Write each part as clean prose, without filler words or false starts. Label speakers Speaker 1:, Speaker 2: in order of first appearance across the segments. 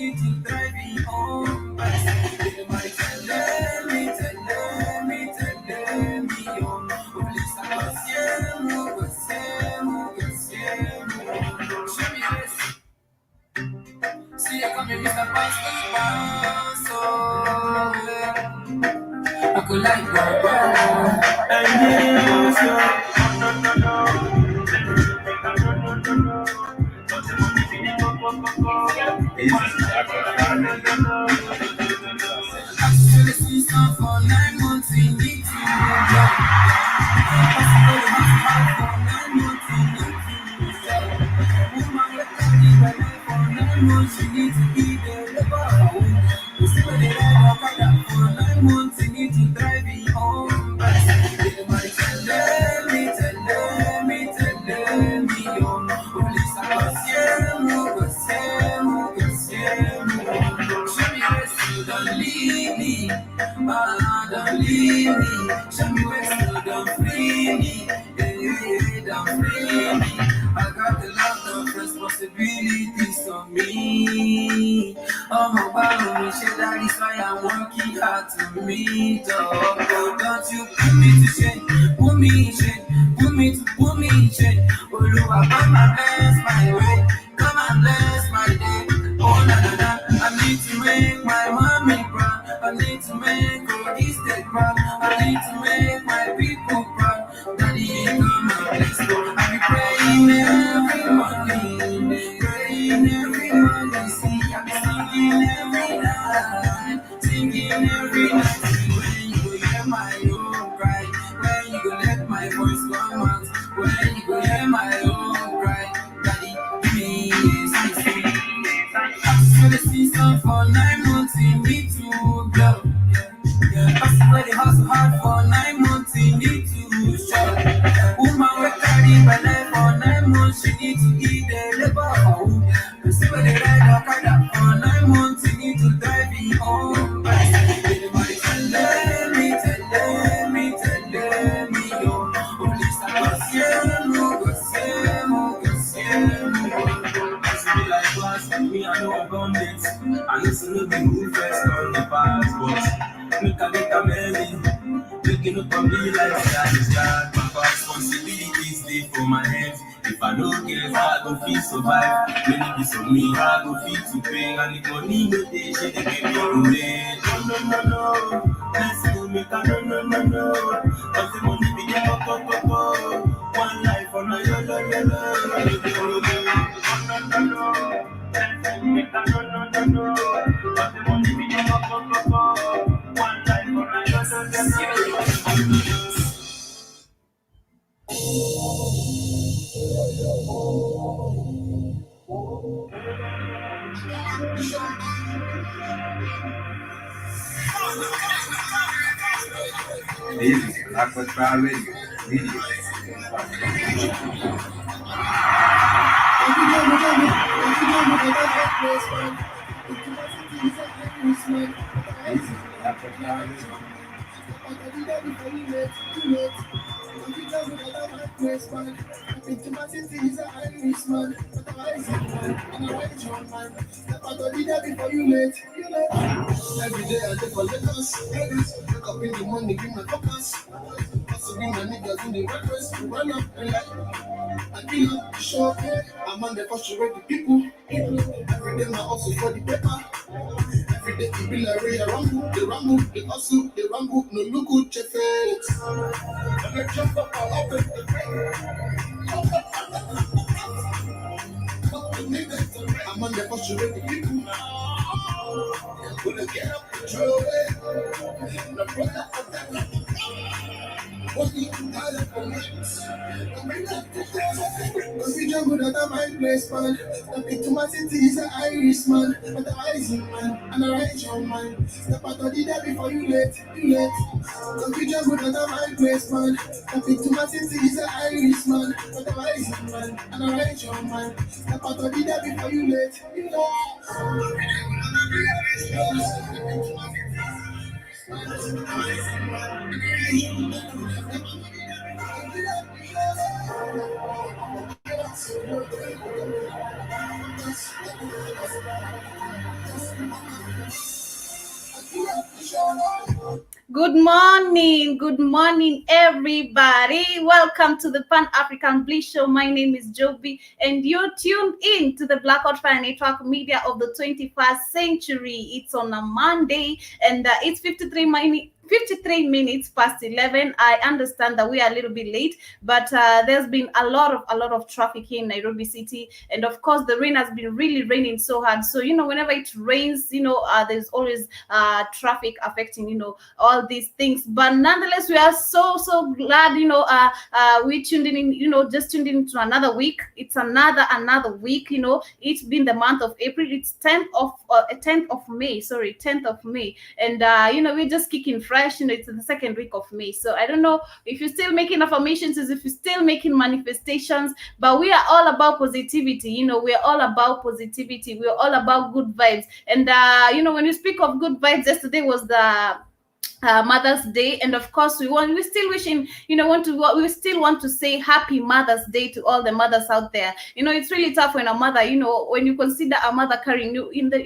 Speaker 1: need to drive me home. Everybody tell me, oh, please, I was show me this. See, I come in Mr. Pastor, so I could like Baba. And yes, actually, see some for 9 months in it. Possible to have for 9 months in it. Woman, let her live her life for 9 months. She needs to be there. You see when they ride Okada for 9 months. You need to drive it home. Everybody tell me, oh, please, I was show me where you don't leave me, don't leave me. Show me where you don't free me, don't free me. I got a lot of responsibilities on me. Oh my God, that is why I'm working hard to meet up. Don't you put me to shame, put me in shame, put me in shame. Oh, look, I got my best my way, come and bless my day. Oh, na na na, I need to make my mommy proud. I need to make all this state proud. I need to make my people proud. Daddy, come and bless me. I be praying every morning, praying every morning. See, I be singing every night, singing every night. When you go hear my own cry, when you go let my voice come out, when you go hear my own cry, Daddy, please, I see. So the season for 9 months in me to blow. That's where they hustle hard for 9 months in me to show. Woman will carry my life for 9 months. She need to eat the labor. That's where they ride Okada for 9 months. You need to drive me home. Everybody tell me, oh, please, I was like class, me I know abundance. I know some of the who first on the past, but make a get a belly. Waking up and be like say I just got my responsibilities day for my hands. If I don't get I go feel survive. Many piece of me, I go feel to pay. And if money no day, she dey give me away. No. Let's go make a no. Cause the money be get up. One life on a yo.
Speaker 2: Easy, that's what I already. Video. Easy, that's what I already.
Speaker 1: Every day I take for Lagos. Wake up in the morning, give my focus. Also be my niggas in the breakfast. Run up and like I feel sure. I'm on the first to the people. Every day my hustle for the paper. Every day it be like Ray Rumble, the hustle, the rumble, no look good, check it. And I jump up, I up it. I'm on the first to the people. Gonna get up and throw it. The brother of that. What you got up for next? Cause we jump out of my place, man. Step into my city, he's an Irish man. But the rising man, and a right young man. Step out of the day before you late. Cause we jump out of my place, man. Step into my city, he's an Irish man. But the rising man, and a right young man. Step out of the day before you late.
Speaker 3: Good morning, everybody. Welcome to the Pan African Bliss Show. My name is Joby, and you're tuned in to the Blackout Fire Network Media of the 21st century. It's on a Monday, and it's 53 minutes past 11. I understand that we are a little bit late, but there's been a lot of traffic here in Nairobi City, and of course the rain has been really raining so hard. So whenever it rains, there's always traffic affecting all these things. But nonetheless, we are so glad. We tuned in. Just tuned in to another week. It's another week. It's been the month of April. It's 10th of May. Sorry, 10th of May, and we're just kicking fresh. It's the second week of May. So I don't know if you're still making affirmations, if you're still making manifestations, but we are all about positivity. We're all about positivity. We're all about good vibes. And when you speak of good vibes, yesterday was the Mother's Day, and of course we still wishing we still want to say happy Mother's Day to all the mothers out there. It's really tough when a mother, when you consider a mother carrying you in the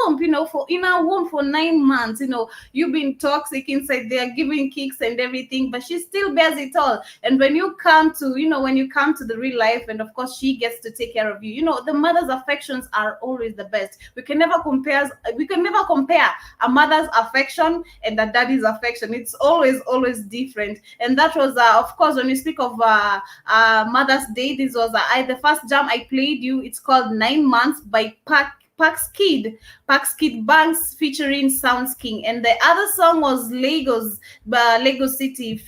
Speaker 3: womb, for in our womb for 9 months. You've been toxic inside there, giving kicks and everything, but she still bears it all. And when you come to the real life, and of course she gets to take care of you, the mother's affections are always the best. We can never compare a mother's affection and a daddy's affection. It's always different. And that was of course, when you speak of Mother's Day, this was the first jam I played you. It's called 9 Months by Pax Kid Banks featuring Sounds King, and the other song was Lego City,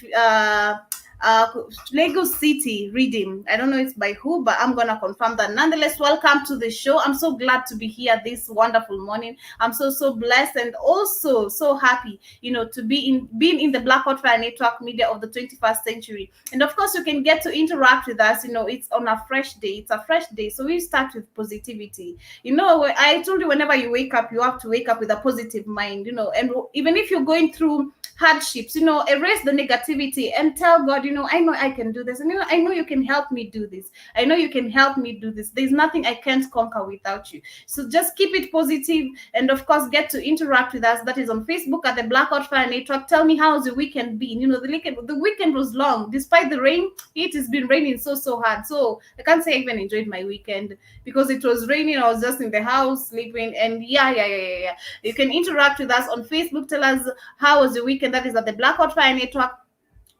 Speaker 3: Lego City Redeem. I don't know it's by who, but I'm gonna confirm that. Nonetheless, welcome to the show. I'm so glad to be here this wonderful morning. I'm so blessed and also so happy, to being in the Blackout Fire Network Media of the 21st century. And of course, you can get to interact with us. It's on a fresh day. It's a fresh day, so we start with positivity. I told you, whenever you wake up, you have to wake up with a positive mind. And even if you're going through hardships, erase the negativity and tell God, I know I can do this, and I know you can help me do this. I know you can help me do this. There's nothing I can't conquer without you. So just keep it positive, and of course get to interact with us. That is on Facebook at the Blackout Fire Network. Tell me, how's the weekend been? The weekend was long. Despite the rain, it has been raining so hard. So I can't say I even enjoyed my weekend because it was raining. I was just in the house sleeping, and yeah. You can interact with us on Facebook. Tell us, how was the weekend? That is at the Blackout Fire Network.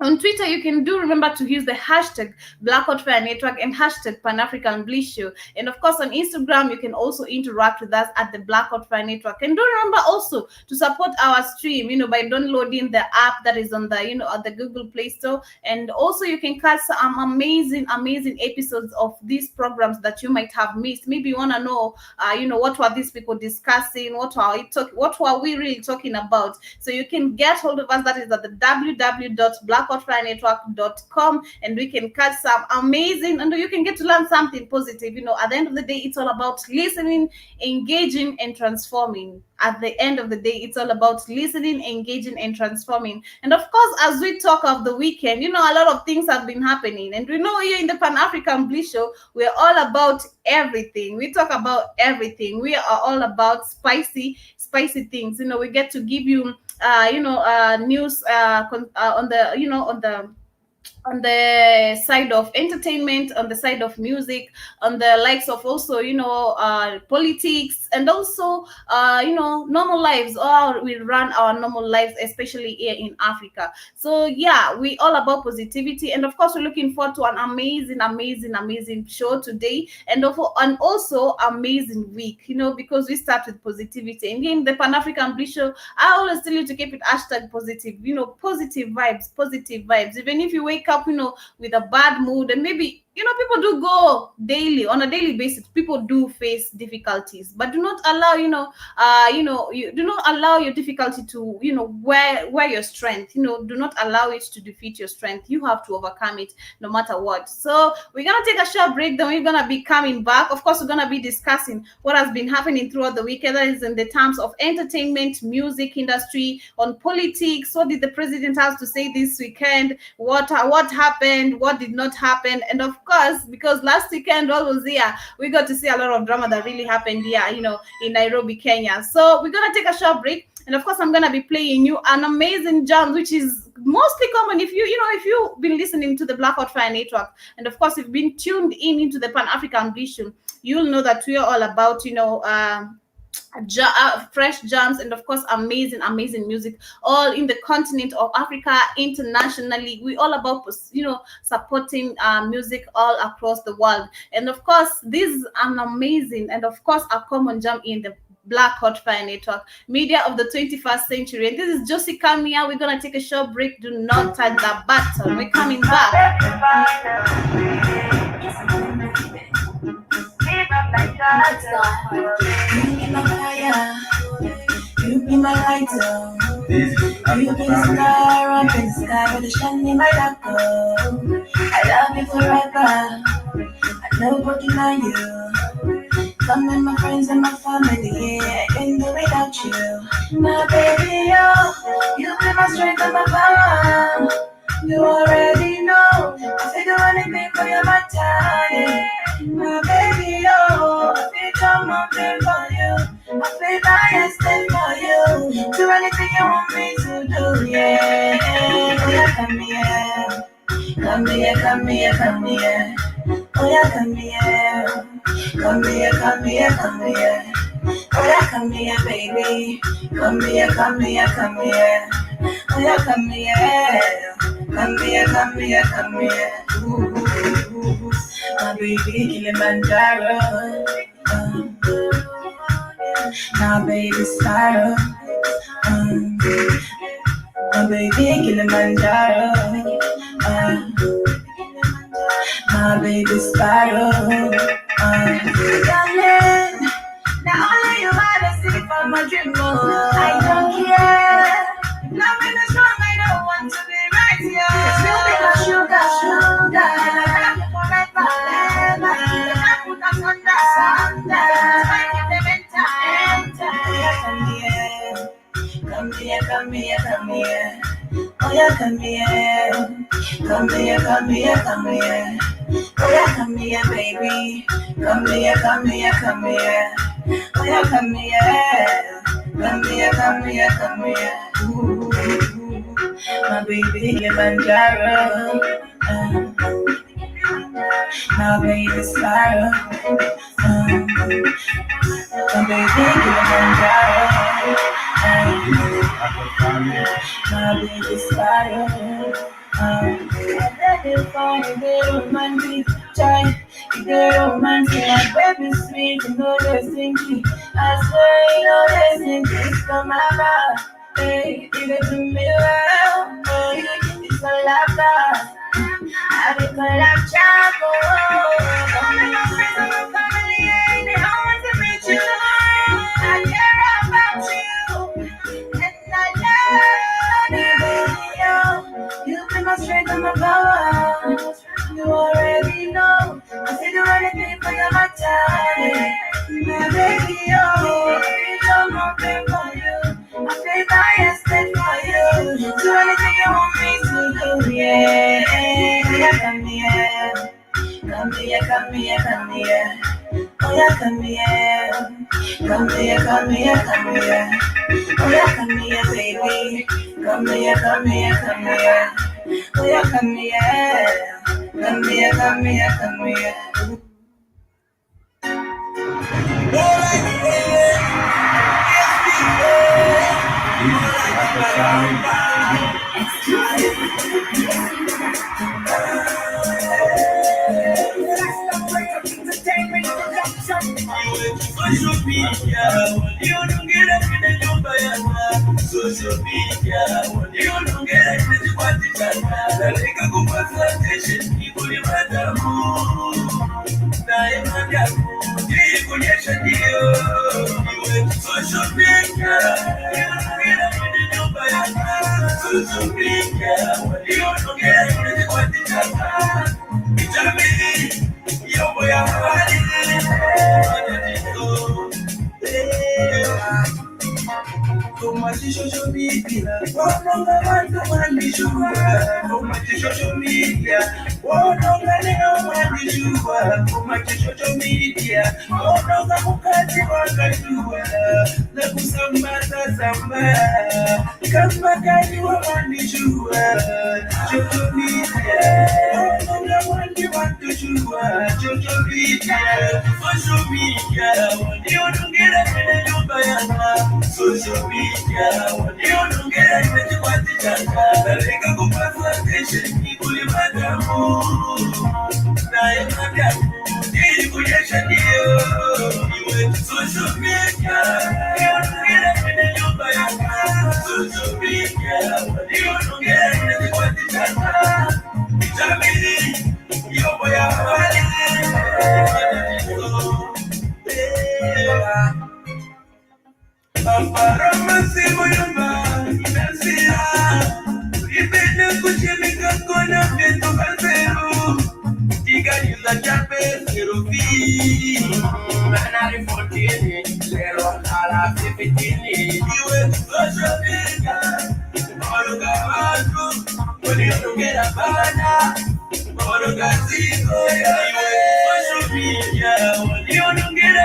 Speaker 3: On Twitter, you can remember to use the hashtag Blackout Fire Network and hashtag Pan African Bliss Show. And of course, on Instagram, you can also interact with us at the Blackout Fire Network. And do remember also to support our stream, by downloading the app that is on the, at the Google Play Store. And also, you can catch some amazing episodes of these programs that you might have missed. Maybe you want to know, what were these people discussing? What were we really talking about? So you can get hold of us. That is at the www.blackoutfirenetwork.com, and we can catch some amazing, and you can get to learn something positive. At the end of the day, it's all about listening, engaging, and transforming. At the end of the day, it's all about listening, engaging, and transforming. And of course, as we talk of the weekend, a lot of things have been happening, and we know here in the Pan African Bliss Show, we're all about everything. We talk about everything. We are all about spicy things. We get to give you news on the side of entertainment, on the side of music, on the likes of also politics, and also normal lives. Or we run our normal lives, especially here in Africa. So yeah, we all about positivity, and of course we're looking forward to an amazing show today, and also amazing week, because we start with positivity. And in the Pan African Bliss Show, I always tell you to keep it hashtag positive, positive vibes. Even if you wake up with a bad mood, and maybe people do go on a daily basis, people do face difficulties, but do not allow you do not allow your difficulty to wear your strength. Do not allow it to defeat your strength. You have to overcome it no matter what. So we're gonna take a short break, then we're gonna be coming back. Of course, we're gonna be discussing what has been happening throughout the weekend. That is in the terms of entertainment, music industry, on politics. What did the president have to say this weekend? What happened? What did not happen? And of course, because last weekend all was here, we got to see a lot of drama that really happened here, in Nairobi, Kenya. So we're gonna take a short break. And of course, I'm gonna be playing you an amazing jam, which is mostly common if if you've been listening to the Black Hot Fire Network, and of course, you've been tuned in into the Pan African Vision. You'll know that we are all about fresh jams and of course amazing music all in the continent of Africa. Internationally, we all about supporting music all across the world. And of course, this is an amazing and of course a common jam in the Black Hot Fire Network, media of the 21st century. And this is Josie Kamia. We're gonna take a short break. Do not touch the button. We're coming back.
Speaker 1: You be my lighter. You be the star up in the sky with a shining my light. I love you forever. I never deny you. Come and my friends and my family, I can't do without you. My baby, you be my strength and my power. You already know I say do anything for your matter. My baby, I feel come up there for you. I feel I stay for you. Do anything you want me to do, yeah. Oh yeah, come here. Come here, come here, come here. Oh yeah, come here. Come here, come here, come here. Oh yeah, come here, baby. Come here, come here, come here. Oh yeah, come here. Come here, come here, come here. Ooh, ooh, ooh. My baby Kilimanjaro. My baby Sparrow. My baby Kilimanjaro. My baby Sparrow. Darling, now only you wanna see for my dream. I don't care. Loving is wrong, I don't want to be right here. Cause you'll be my sugar, sugar. And I love you forever, forever. You can't put us under, under. I give them enter. Come here, come here, come here. Oh yeah, come here. Come here, come here, come here. Oh yeah, come here, baby. Come here, come here, come here. Oh yeah, come here. Come here, come here, come here. Ooh, my baby Kilimanjaro. My baby Sparrow. My baby Kilimanjaro. My baby Sparrow. You romantic, child. You romantic, my baby sweet. You know the stinky. I swear you know the stinky. Come out, hey, give it to me well. Hey, it's a laughter. I be like Chapo. Come and my friends and my family, they all want to meet you. I care about you, and I love you. You be my strength and my power. You already know I say do anything for your matter. My baby, I'm open for you. I play by your step for you. Do anything you want me to do, yeah. Yeah, come here. Come here, come here, come here. Oh yeah, come here. Come here, come here, come here. Oh yeah, come here, baby. Come here, come here, come here. Oh yeah, come here. Come here, come here, come here. Social media, you don't get up in the number. Social media, you don't get up in the party. Like a good presentation, people in my social media, you don't get up in the number. Social media, you don't get up in the party. Tell me, yo, boy, I'm social media, oh no, I don't want to sugar. Oh my social media, oh no, I don't want to sugar. Oh my social media, oh no, I'm going to do it. Sambata samba, kama gani wa wanijua, jojo media, wani wanijua, jojo media, social media, waniongera kwenye nyumba yangu, social media, waniongera kwenye watitanga, nalenga kupata attention kulimadamu, naye madamu, ili kunyesha ndio, iwe social media, waniongera kwenye nyumba yangu, social media, waniongera kwenye watitanga, jamii, yobo ya wale, Aparama Simuyama, Nasia, Ibene Kuchimika Kona Vito Bazero, Iganyuza Chape, Zerofi, Manari 14, Zero Ala 15, Iwe Social Media, Oluga Bantu, when you don't get a banana, Oluga Zico, Social Media, when you don't get a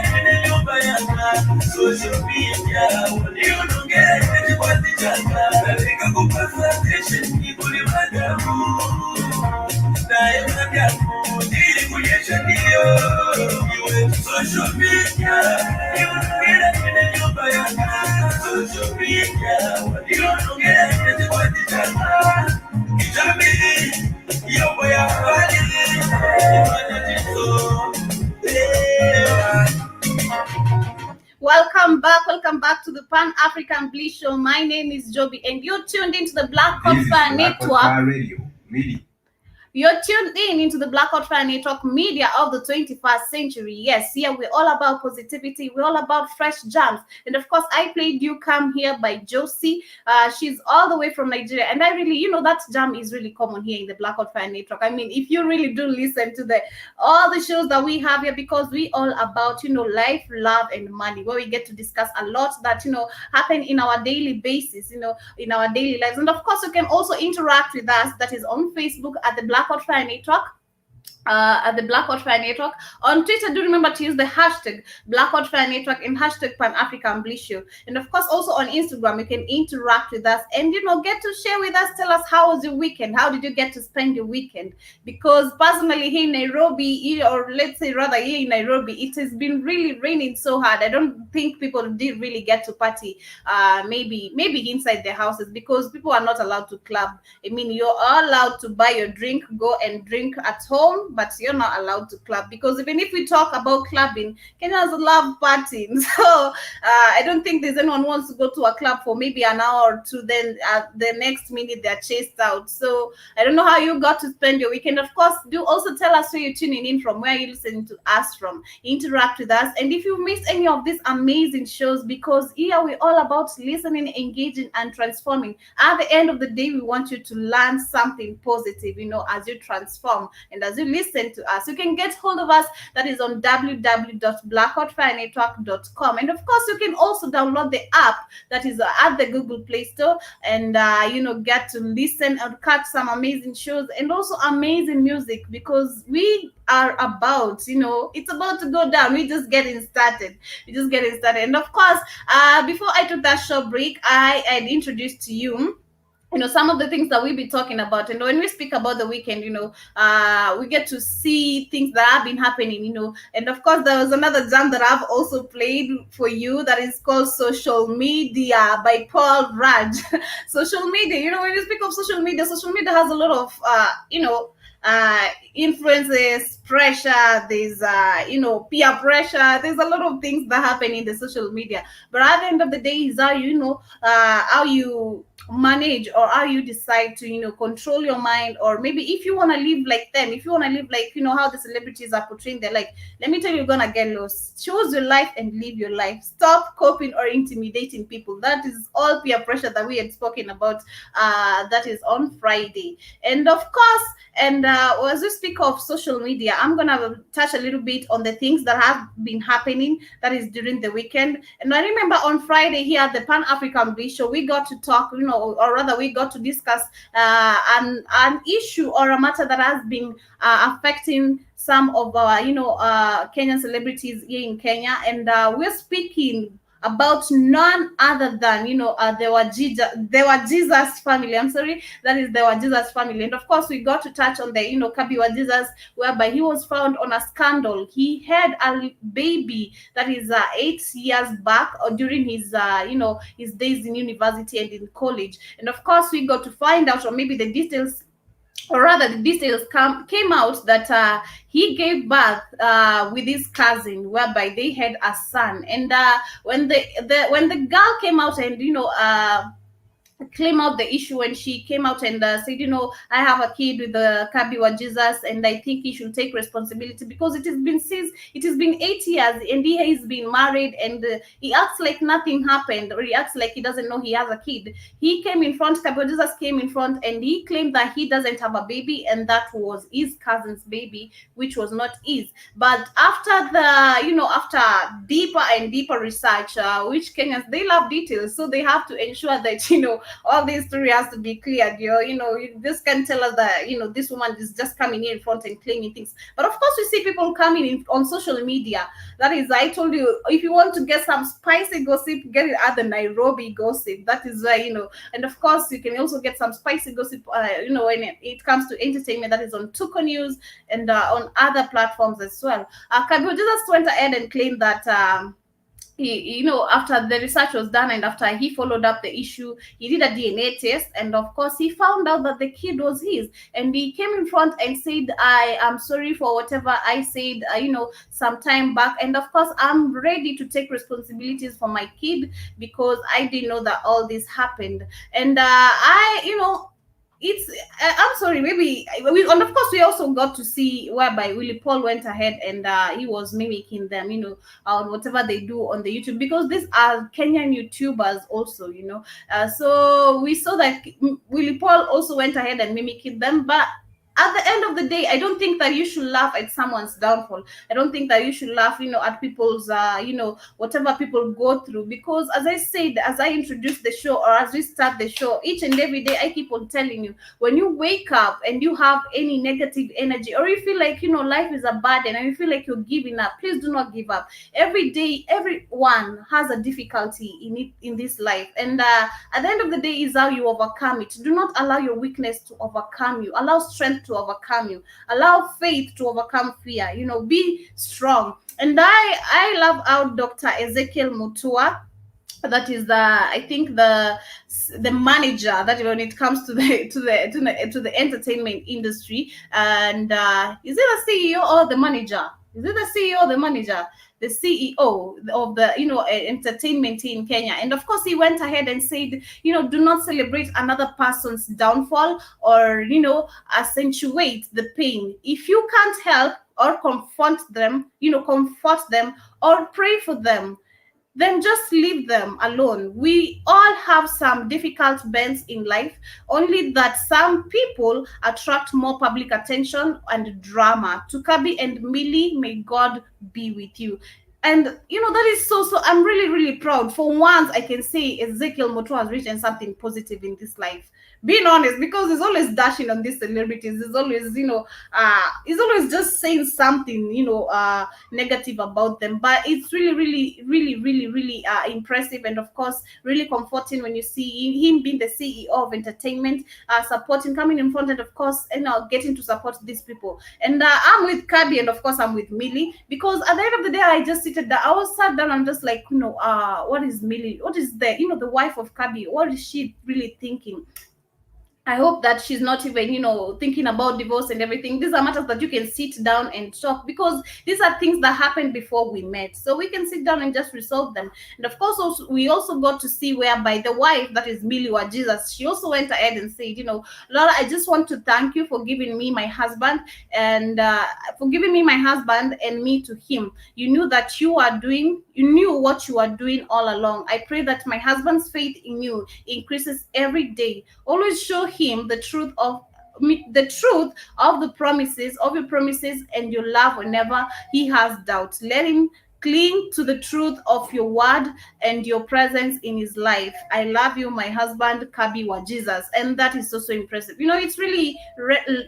Speaker 1: nyumba yaka, social media, when you don't get a watijaka, nalenga kupata attention kulimadamu, naye madamu, ili kunyesha ndio, iwe social media, get a nyumba yaka, social media, when you don't get a watijaka, jamii, yobo ya wali,
Speaker 3: Welcome back to the Pan African Bliss Show. My name is Joby, and you're tuned into the Black Hot Fire Network.
Speaker 2: Radio, media.
Speaker 3: You're tuned into the Black Hot Fire Network media of the 21st century. Yes, here we're all about positivity. We're all about fresh jams. And of course, I played You Come Here by Josie. She's all the way from Nigeria. And I really, that jam is really common here in the Black Hot Fire Network. I mean, if you really do listen to all the shows that we have here, because we all about, life, love, and money, where we get to discuss a lot that, happen in our daily basis, in our daily lives. And of course, you can also interact with us. That is on Facebook at the Black Hot Fire Network. At the Black Hot Fire Network. On Twitter, do remember to use the hashtag Black Hot Fire Network and hashtag Pan African Bliss Show. And of course, also on Instagram, you can interact with us and get to share with us. Tell us, how was your weekend? How did you get to spend your weekend? Because personally, here in Nairobi, or let's say rather here in Nairobi, it has been really raining so hard. I don't think people did really get to party. Maybe inside their houses, because people are not allowed to club. I mean, you're allowed to buy your drink, go and drink at home, but you're not allowed to club, because even if we talk about clubbing, Kenyans love partying. So I don't think there's anyone who wants to go to a club for maybe an hour or two, then the next minute they're chased out. So I don't know how you got to spend your weekend. Of course, do also tell us where you're tuning in from, where you're listening to us from. Interact with us. And if you missed any of these amazing shows, because here we're all about listening, engaging, and transforming. At the end of the day, we want you to learn something positive, as you transform and as you listen to us. You can get hold of us, that is on www.blackhotfirenetwork.com. And of course, you can also download the app that is at the Google Play Store, and get to listen and catch some amazing shows and also amazing music, because we are about, it's about to go down. We're just getting started. And of course, before I took that short break, I had introduced to you some of the things that we'll be talking about. And when we speak about the weekend, we get to see things that have been happening, and of course, there was another jam that I've also played for you that is called Social Media by Paul Raj. Social media, when you speak of social media has a lot of, influences, pressure, there's peer pressure, there's a lot of things that happen in the social media. But at the end of the day is how how you manage, or how you decide to control your mind, or maybe if you want to live like them, if you want to live like how the celebrities are portraying their life. Let me tell you, you're gonna get lost. Choose your life and live your life. Stop coping or intimidating people. That is all peer pressure that we had spoken about, that is on Friday. And of course, and as we speak of social media, I'm gonna touch a little bit on the things that have been happening, that is during the weekend. And I remember on Friday here at the Pan African Bliss Show, we got to talk, or rather we got to discuss an issue or a matter that has been affecting some of our Kenyan celebrities here in Kenya. And we're speaking about none other than, they were Jesus family. I'm sorry, that is, they were Jesus family. And of course, we got to touch on the, Kabi wa Jesus, whereby he was found on a scandal. He had a baby that is 8 years back, or during his, his days in university and in college. And of course, we got to find out, or maybe the details, or rather the details came out that he gave birth with his cousin, whereby they had a son. And when the girl came out and, claim out the issue, when she came out and said, I have a kid with the Kabiwa Jesus, and I think he should take responsibility, because it has been 8 years and he has been married, and he acts like nothing happened, or he acts like he doesn't know he has a kid. He came in front, Kabiwa Jesus came in front, and he claimed that he doesn't have a baby, and that was his cousin's baby, which was not his. But after after deeper and deeper research, which Kenyans, they love details, so they have to ensure that, all this story has to be cleared. You just can't tell us that, this woman is just coming in front and claiming things. But of course, we see people coming in on social media. That is, I told you, if you want to get some spicy gossip, get it at the Nairobi gossip. That is why, and of course, you can also get some spicy gossip, when it comes to entertainment, that is on Tuko News and on other platforms as well. Kabio just went ahead and claimed that, after the research was done and after he followed up the issue, he did a DNA test, and of course he found out that the kid was his. And he came in front and said, I am sorry for whatever I said, some time back, and of course I'm ready to take responsibilities for my kid, because I didn't know that all this happened. And it's I'm sorry, maybe and of course we also got to see whereby Willie Paul went ahead and he was mimicking them, on whatever they do on the YouTube, because these are Kenyan YouTubers also, so we saw that Willie Paul also went ahead and mimicking them. But at the end of the day, I don't think that you should laugh at someone's downfall. I don't think that you should laugh, at people's, whatever people go through. Because as I said, as I introduced the show, or as we start the show, each and every day, I keep on telling you, when you wake up and you have any negative energy, or you feel like, life is a burden and you feel like you're giving up, please do not give up. Every day, everyone has a difficulty in this life. And at the end of the day is how you overcome it. Do not allow your weakness to overcome you. Allow strength to overcome you. Allow faith to overcome fear. Be strong. And I love how Dr. Ezekiel Mutua, that is I think the manager, that when it comes to the entertainment industry, and is it the CEO or the manager? Is it the CEO or the manager? The CEO of the entertainment in Kenya. And of course he went ahead and said, do not celebrate another person's downfall, or accentuate the pain. If you can't help or comfort them, or pray for them, then just leave them alone. We all have some difficult bends in life, only that some people attract more public attention and drama. To Kabi and Millie, may God be with you. And that is so I'm really, really proud. For once, I can say Ezekiel Moto has written something positive in this life. Being honest, because he's always dashing on these celebrities. He's always, he's always just saying something, negative about them. But it's really, really, really, really, really impressive, and of course, really comforting when you see him being the CEO of entertainment, supporting, coming in front, and of course, getting to support these people. And I'm with Kabi, and of course, I'm with Millie, because at the end of the day, I just I was sat down and just like, what is Millie? What is the wife of Kabi? What is she really thinking? I hope that she's not even, thinking about divorce and everything. These are matters that you can sit down and talk, because these are things that happened before we met. So we can sit down and just resolve them. And of course, we also got to see whereby the wife, that is Millie wa Jesus, she also went ahead and said, Laura, I just want to thank you for giving me my husband, and for giving me my husband and me to him. You knew that you knew what you are doing all along. I pray that my husband's faith in you increases every day. Always show him the truth of the promises of your promises and your love whenever he has doubts. Let him cling to the truth of your word and your presence in his life. I love you, my husband, Kabi wa Jesus. And that is also impressive. It's really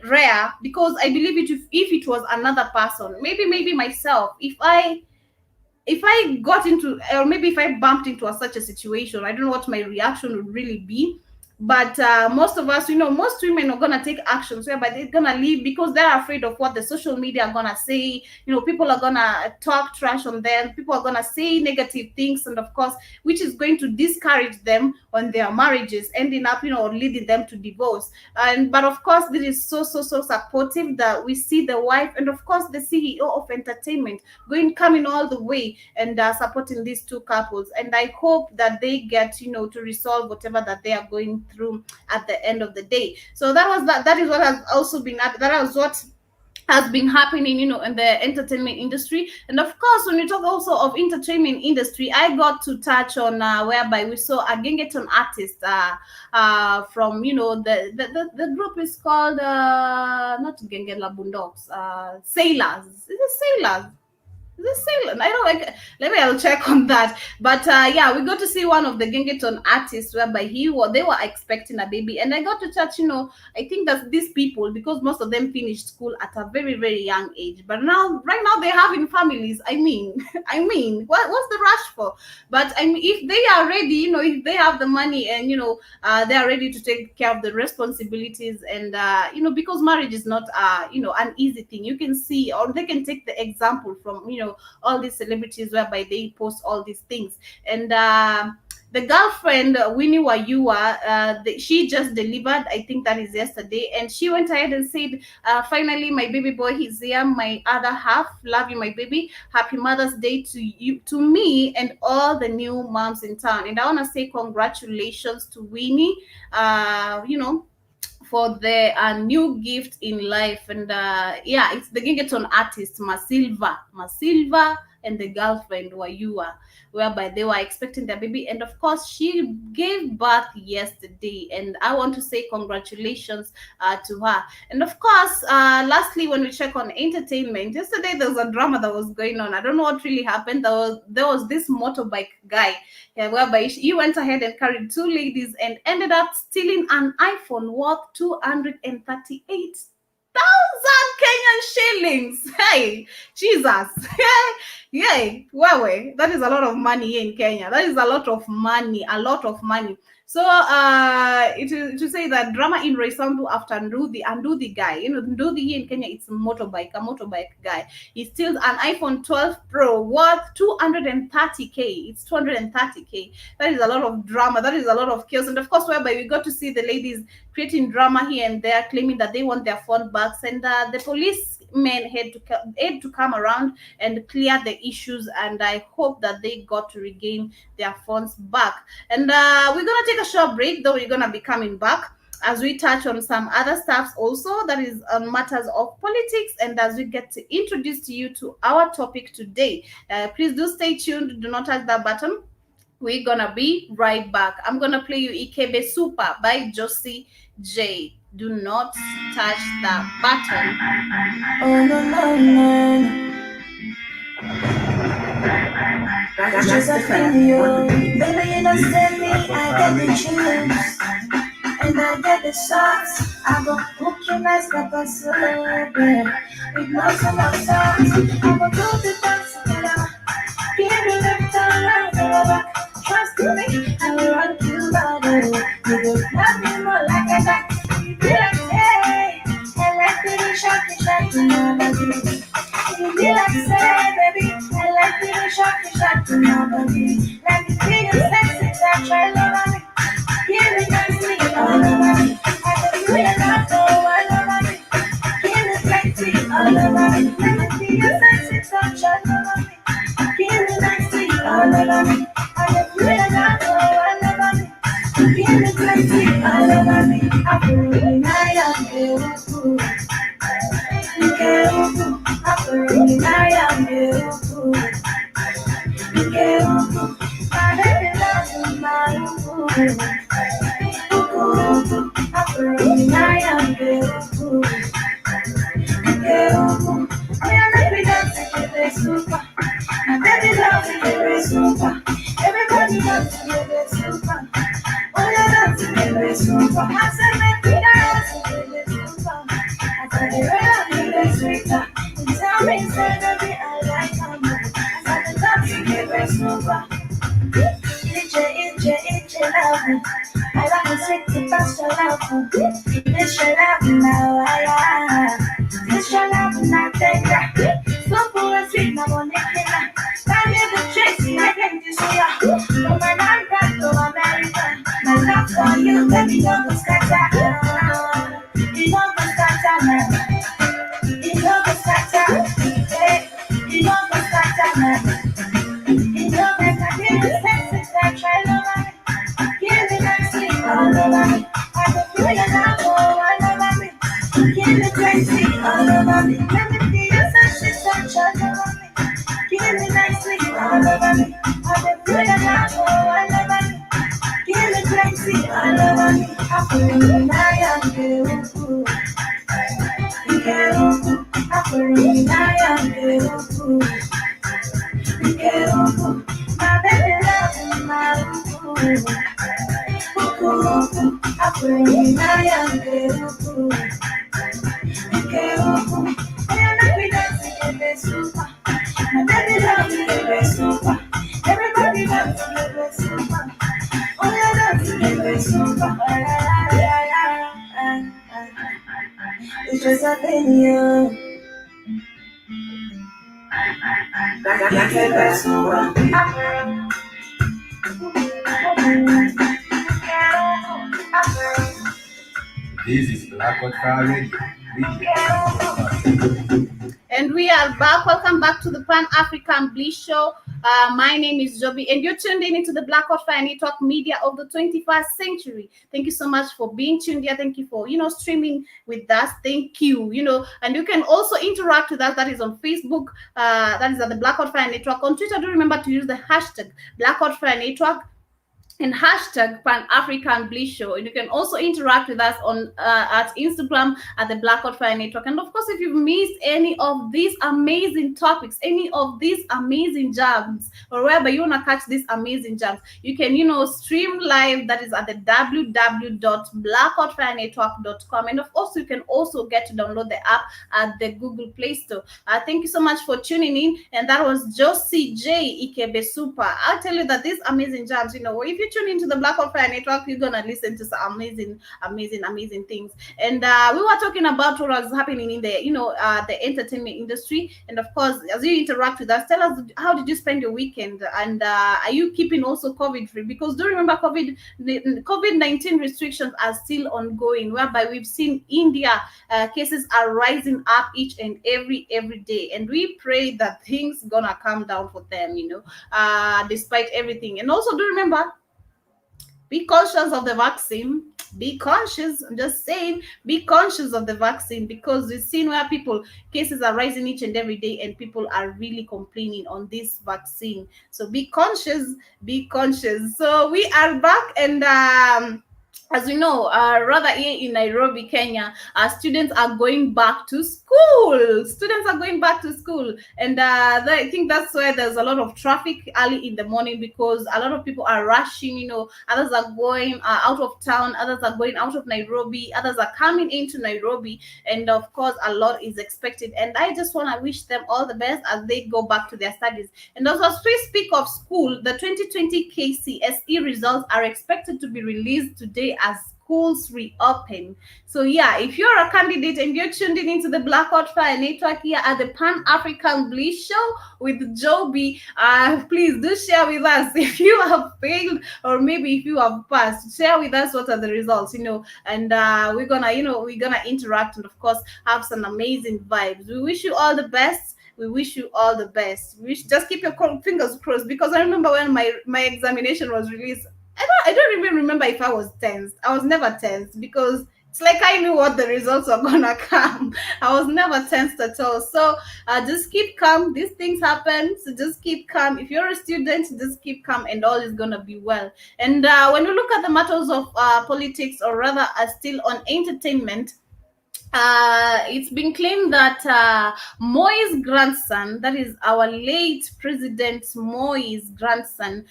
Speaker 3: rare, because I believe if it was another person, maybe myself, if if I got into, or maybe if I bumped into such a situation, I don't know what my reaction would really be. But most of us, most women are gonna take actions whereby they're gonna leave because they're afraid of what the social media are gonna say. People are gonna talk trash on them. People are gonna say negative things, and of course, which is going to discourage them on their marriages, ending up, leading them to divorce. And but of course, this is so so so supportive that we see the wife and of course the CEO of entertainment coming all the way and supporting these two couples. And I hope that they get, to resolve whatever that they are going through at the end of the day. So that is what has also been that was what has been happening, in the entertainment industry. And of course, when we talk also of entertainment industry, I got to touch on whereby we saw a Gengeton artist from, the group is called not Gengela Bundogs, Sailors. Is it Sailors? The sailor. I don't like. Maybe I'll check on that. But yeah, we got to see one of the Gengeton artists whereby they were expecting a baby, and I got to touch. I think that these people, because most of them finished school at a very very young age, but right now they're having families. I mean, what's the rush for? But I mean, if they are ready, if they have the money and they are ready to take care of the responsibilities, and because marriage is not an easy thing. You can see, or they can take the example from all these celebrities whereby they post all these things. And the girlfriend, Winnie Wayua, she just delivered, I think that is yesterday, and she went ahead and said, finally my baby boy is here, my other half. Love you, my baby. Happy Mother's Day to you, to me, and all the new moms in town. And I want to say congratulations to Winnie, for the new gift in life. And yeah, it's the Gengeton artist Masilva and the girlfriend Wayua, whereby they were expecting their baby. And of course, she gave birth yesterday, and I want to say congratulations to her. And of course, lastly, when we check on entertainment, yesterday there was a drama that was going on. I don't know what really happened. There was this motorbike guy, whereby he went ahead and carried two ladies and ended up stealing an iPhone worth 238,000 Kenyan shillings. Hey, Jesus. Yay, Huawei. That is a lot of money here in Kenya. That is a lot of money, a lot of money. So to say that drama in Resambu after Ndudi guy, Ndudi here in Kenya, it's a motorbike guy. He steals an iPhone 12 Pro worth 230K. It's 230K. That is a lot of drama. That is a lot of chaos. And of course, whereby we got to see the ladies creating drama here and there, claiming that they want their phone back. And the policemen had to come around and clear the issues. And I hope that they got to regain their phones back. And we're gonna take a short break, though we're gonna be coming back as we touch on some other stuff also, that is on matters of politics, and as we get to introduce to you to our topic today. Please do stay tuned. Do not touch that button. We're gonna be right back. I'm gonna play you Ikebe Super by Josie J. Do not touch that button.
Speaker 1: Oh no no no. That's just a video. Baby, you don't send me, I get the chills. And I get the shots. I go cook you nice pepper soup. With lots of my sauce. I go do the dance together. Give me the time over. Trust me, I will run you better. You go love me more like a duck. Be like, hey, I like the shock to my body. You be like, say, baby, I like the shock to my body. Like the big sexy, I try to me. Give me nicely, all over me. I can do it not all over me. Give me sexy, all over me. Let me see your sexy touch all over me. Give me nicely, all over me. I can do it not all over me. Give me sexy, all over me. I feel really nice, I'm beautiful. I feel really nice, I'm beautiful. My baby loves you, my fool. I am beautiful. I am every dance to the super. My baby loves to the super. Everybody loves to the super. Oh, you love to the super. I said, make me dance to the super. I said, you love to the sweeter. You tell me, say, baby, I like her more. I said, super. It's your love. I love to sweet to pass your love. It's your love now. It's your love now. So full and sweet now. I live the Tracy. I can't just see ya. From my land back to America. My love for you, baby, don't go scatter. You don't go scatter now. You don't go scatter. Hey, you don't go scatter now. You don't go scatter. Sense that try to give me that sleep all over me. I can feel your love all over me. Give me that sleep all over me. Let me feel your touch all over me. Give me that sleep all over me. I can feel your love all over me. Give me that sleep all over me. I feel you now, I feel I feel you now, I feel my baby love, my I pray I am beautiful. My baby loves me, baby super. Everybody loves me, baby super. Oh, I love you, baby super. It's just a video. Baby super.
Speaker 2: This is Black Fire Radio.
Speaker 3: And we are back. Welcome back to the Pan African Bliss Show. My name is Joby, and you're tuned in into the Black Fire Network media of the 21st century. Thank you so much for being tuned here. Thank you for streaming with us. Thank you. And you can also interact with us. That is on Facebook. That is at the Black Fire Network. On Twitter, do remember to use the hashtag Black Fire Network and hashtag Pan African Bliss Show. And you can also interact with us on at Instagram at the Black Fire Network. And of course, if you've missed any of these amazing topics, any of these amazing jams, or wherever you want to catch these amazing jams, you can stream live. That is at the www.blackoutfirenetwork.com. And of course, you can also get to download the app at the Google Play Store. Thank you so much for tuning in. And that was Josie J Ikebe Super. I'll tell you that these amazing jams, if you tune into the Black Fire Network, you're gonna listen to some amazing things. And we were talking about what was happening in the the entertainment industry. And of course, as you interact with us, tell us, how did you spend your weekend? And are you keeping also COVID free? Because do remember, COVID-19 restrictions are still ongoing, whereby we've seen India cases are rising up each and every day. And we pray that things gonna calm down for them, despite everything. And also do remember, be conscious of the vaccine. Be conscious. I'm just saying, be conscious of the vaccine, because we've seen where cases are rising each and every day, and people are really complaining on this vaccine. So be conscious, be conscious. So we are back, and as we know, rather here in Nairobi, Kenya, students are going back to school. Students are going back to school. And I think that's why there's a lot of traffic early in the morning, because a lot of people are rushing. Others are going out of town. Others are going out of Nairobi. Others are coming into Nairobi. And of course, a lot is expected. And I just want to wish them all the best as they go back to their studies. And also, as we speak of school, the 2020 KCSE results are expected to be released today as schools reopen. So yeah, if you're a candidate and you're tuned in into the Blackout Fire Network here at the Pan African Bliss Show with Joby, please do share with us if you have failed, or maybe if you have passed. Share with us what are the results, and we're gonna interact, and of course have some amazing vibes. We wish you all the best. We wish you all the best. Just keep your fingers crossed, because I remember when my examination was released, I don't even remember if I was tense. I was never tense, because it's like I knew what the results were gonna come. I was never tensed at all. So just keep calm. These things happen, so just keep calm. If you're a student, just keep calm, and all is gonna be well. And when we look at the matters of politics, or rather, still on entertainment, it's been claimed that Moi's grandson, that is our late President Moi's grandson,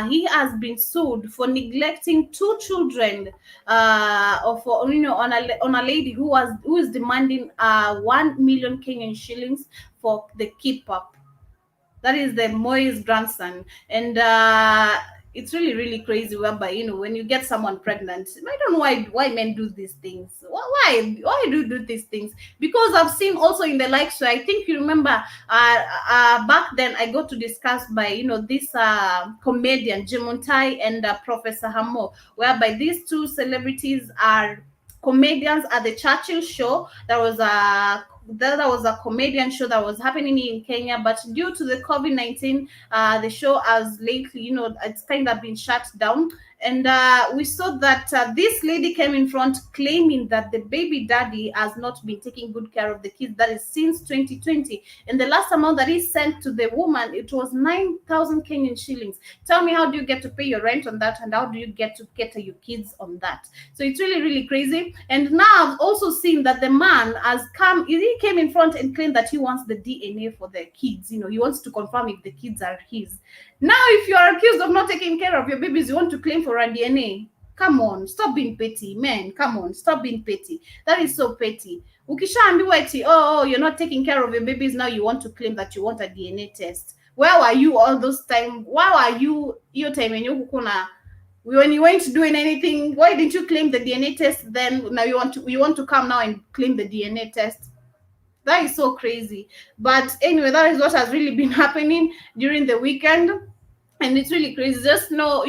Speaker 3: he has been sued for neglecting two children, or for on a lady who is demanding 1 million Kenyan shillings for the keep up. That is the Moi's grandson. And it's really, really crazy whereby, when you get someone pregnant, I don't know why men do these things. Why do these things? Because I've seen also in the likes, so I think you remember back then I got to discuss by, this comedian Jimuntai and Professor Hamo, whereby these two celebrities are comedians at the Churchill show. There was a comedian show that was happening in Kenya, but due to the COVID-19, the show has lately, it's kind of been shut down. And we saw that this lady came in front claiming that the baby daddy has not been taking good care of the kids. That is since 2020. And the last amount that he sent to the woman, it was 9,000 Kenyan shillings. Tell me, how do you get to pay your rent on that? And how do you get to cater your kids on that? So it's really, really crazy. And now I've also seen that the man he came in front and claimed that he wants the DNA for the kids. He wants to confirm if the kids are his. Now, if you are accused of not taking care of your babies, you want to claim for a DNA. Come on, stop being petty, man. Come on, stop being petty. That is so petty. Ukishaambiwa eti, you're not taking care of your babies, now you want to claim that you want a DNA test. Where were you all those time? Why were you your time when you weren't doing anything? Why didn't you claim the DNA test then? Now you want to come now and claim the DNA test? That is so crazy. But anyway, that is what has really been happening during the weekend. And it's really crazy. Just know,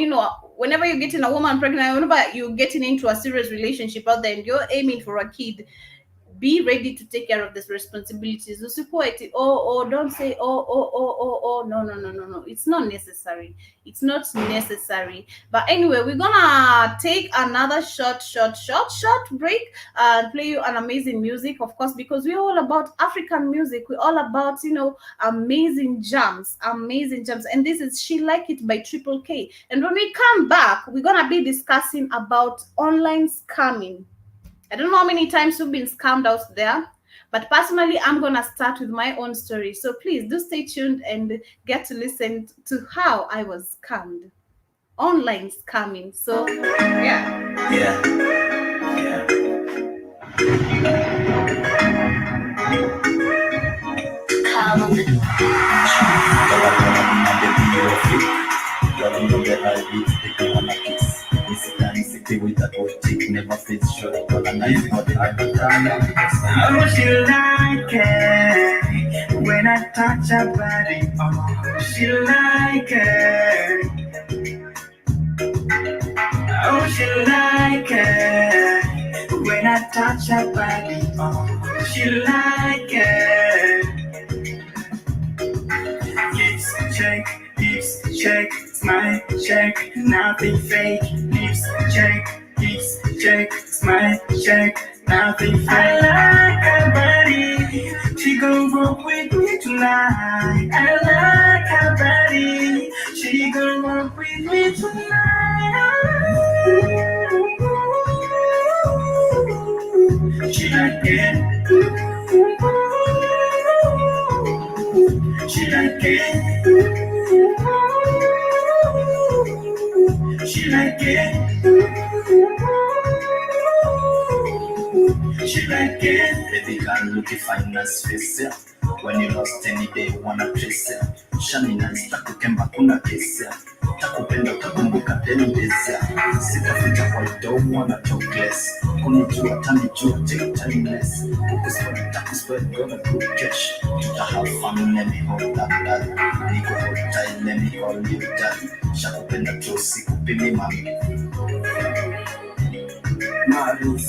Speaker 3: whenever you're getting a woman pregnant, whenever you're getting into a serious relationship out there and you're aiming for a kid, be ready to take care of these responsibilities. Don't say, no. It's not necessary. It's not necessary. But anyway, we're gonna take another short break and play you an amazing music, of course, because we're all about African music. We're all about, amazing jams. And this is She Like It by Triple K. And when we come back, we're gonna be discussing about online scamming. I don't know how many times you've been scammed out there, but personally, I'm going to start with my own story. So please do stay tuned and get to listen to how I was scammed. Online scamming. So, yeah.
Speaker 1: Yeah. With a boutique, never fits short, but a nice body. Oh, she like it when I touch her body. Oh, she like it. Oh, she like it when I touch her body. Oh, she like it. Lips check, smile check, nothing fake. Lips check, smile check, nothing fake. I like her body, she gon' walk with me tonight. I like her body, she gon' walk with me tonight. She like it. She like it. She like it. She like it. Baby girl looking fine as face. When you lost any day wanna trace. Shamina sitakukemba kuna kesi. Takupenda utakumbuka tendeza. Sitaficha kwa don't wanna talk less. Kunijua tanijua take timeless. Takuspread gonna good cash. To have fun let me hold that. Niko hold tight let me hold you tight. Shakupenda chosi kupimi mami. Marus.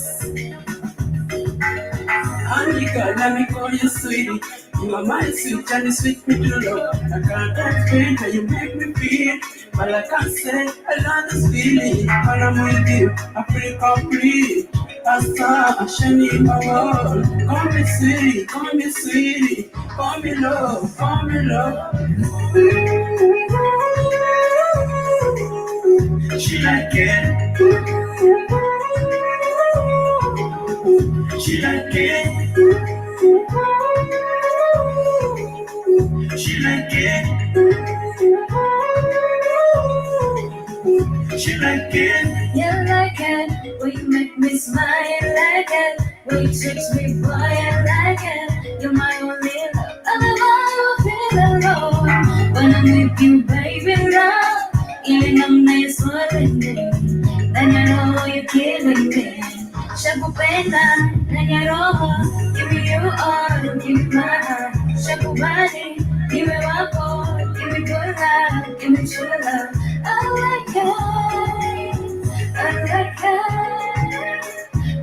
Speaker 1: Honey girl, let me call you sweetie. You are my sweet and you sweet me to love. I can't explain how you make me feel, but I can't say I love this feeling. When I'm with you, I feel complete. A star, a shining my world. Call me sweetie, call me sweetie. Call me love, call me love. She like it. She like it. She like it. She like it.
Speaker 4: You like it. Will you make me smile? I like it. Will you text me, boy? I like it. You're my only love. I never feel alone. ndani ya roho you give me. Shakupenda ndani ya roho, give me you all, give me my heart. Shakubali niwe wako, give me good love, give me true love. I like it, I like it,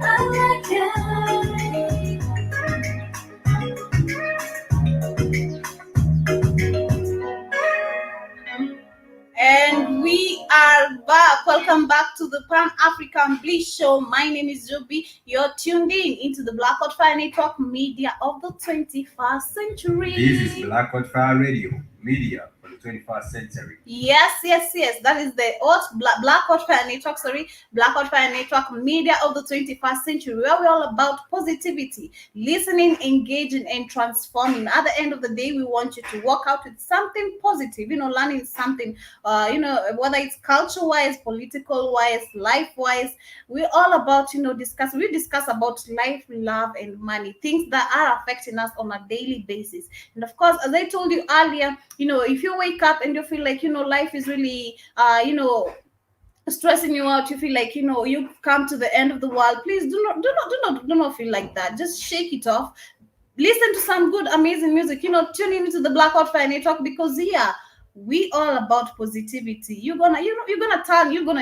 Speaker 4: I like it.
Speaker 3: And we are back. Welcome back to the Pan African Bliss Show. My name is Joby. You're tuned in into the Blackout Fire Network media of the 21st century.
Speaker 2: This is Blackout Fire Radio, media for the 21st century.
Speaker 3: Yes. That is the Blackout Fire Network. Blackout Fire Network media of the 21st century, where we're all about positivity, listening, engaging, and transforming. At the end of the day, we want you to walk out with something positive. Learning something. Whether it's culture-wise, political-wise, life-wise, we're all about discuss. We discuss about life, love, and money, things that are affecting us on a daily basis. And of course, as I told you earlier, if you wake up and you feel like life is really stressing you out, you feel like you've come to the end of the world, please do not feel like that. Just shake it off, listen to some good amazing music, tune into the Blackout Fire Network, because here we all about positivity. You're gonna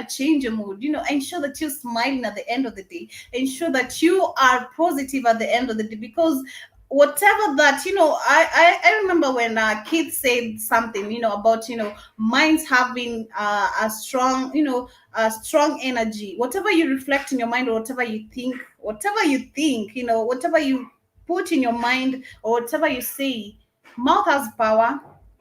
Speaker 3: change your mood, ensure that you're smiling at the end of the day, ensure that you are positive at the end of the day, because whatever that I remember when kids said something about minds having a strong a strong energy. Whatever you reflect in your mind, or whatever you think, whatever you put in your mind, or whatever you say, mouth has power,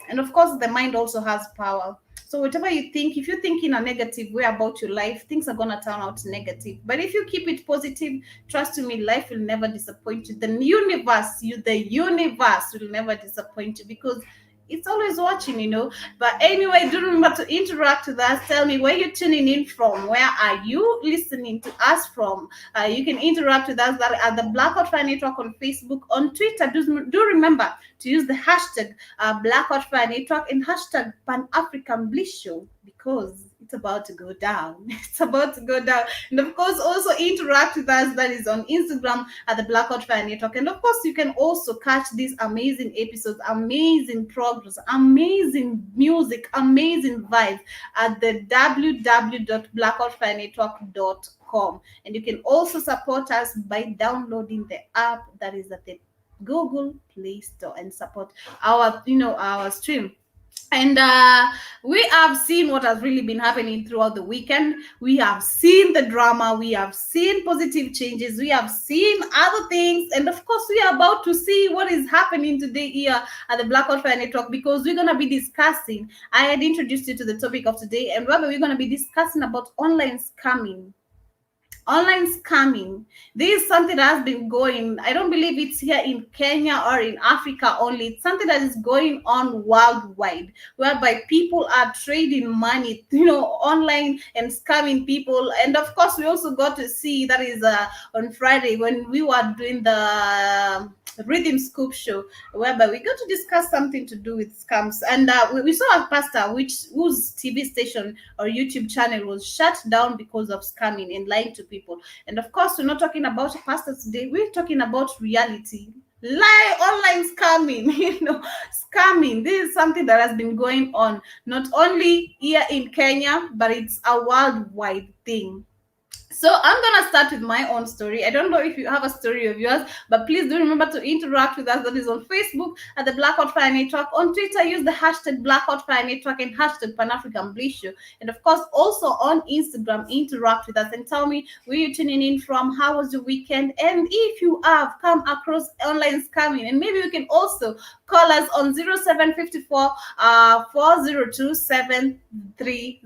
Speaker 3: and of course the mind also has power. So whatever you think, if you think in a negative way about your life, things are gonna turn out negative. But if you keep it positive, trust me, life will never disappoint you. The universe will never disappoint you, because it's always watching. But anyway, do remember to interact with us. Tell me where you're tuning in from. Where are you listening to us from? You can interact with us at the Blackout Fire Network on Facebook, on Twitter. Do remember to use the hashtag Blackout Fire Network and hashtag Pan African Bliss Show, because it's about to go down. It's about to go down. And of course, also interact with us. That is on Instagram at the Blackout Fire Network. And of course, you can also catch these amazing episodes, amazing progress, amazing music, amazing vibes at the www.blackoutfirenetwork.com. And you can also support us by downloading the app that is at the Google Play Store, and support our stream. And we have seen what has really been happening throughout the weekend. We have seen the drama, we have seen positive changes, we have seen other things, and of course we are about to see what is happening today here at the Blackout Fire Network, because we're going to be discussing, I had introduced you to the topic of today, and we're going to be discussing about online scamming. This is something that has been going, I don't believe it's here in Kenya or in Africa only. It's something that is going on worldwide, whereby people are trading money online and scamming people. And of course we also got to see that is on Friday, when we were doing the Rhythm Scoop show, whereby we got to discuss something to do with scams. And we saw a pastor whose TV station or YouTube channel was shut down because of scamming and lying to people. And of course, we're not talking about pastors today. We're talking about reality. Online scamming, scamming. This is something that has been going on not only here in Kenya, but it's a worldwide thing. So I'm gonna start with my own story. I don't know if you have a story of yours, but please do remember to interact with us. That is on Facebook at the Blackout Fire Network. On Twitter, use the hashtag Blackout Fire Network and hashtag Pan African Bliss Show. And of course, also on Instagram, interact with us and tell me where you're tuning in from. How was your weekend? And if you have come across online scamming, and maybe you can also call us on 0754 402 730.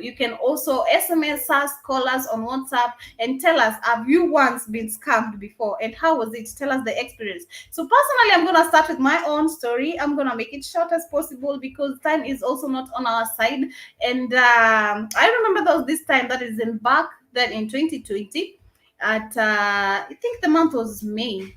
Speaker 3: You can also SMS us, call us on WhatsApp, and tell us, have you once been scammed before, and how was it? Tell us the experience. So personally, I'm going to start with my own story. I'm going to make it short as possible, because time is also not on our side. And I remember there was this time, that is back then in 2020, at I think the month was May.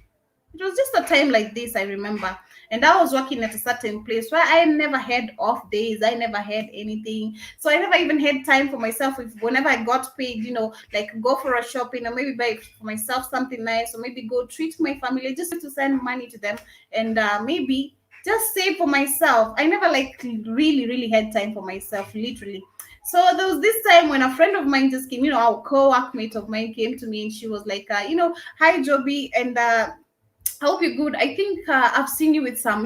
Speaker 3: It was just a time like this, I remember. and I was working at a certain place where I never had off days, I never had anything. So I never even had time for myself. If whenever I got paid, like go for a shopping or maybe buy for myself something nice, or maybe go treat my family, just to send money to them, and maybe just save for myself. I never like really had time for myself, literally. So there was this time when a friend of mine just came, our co-workmate of mine came to me, and she was like, hi Joby, and I hope you're good. I think I've seen you with some,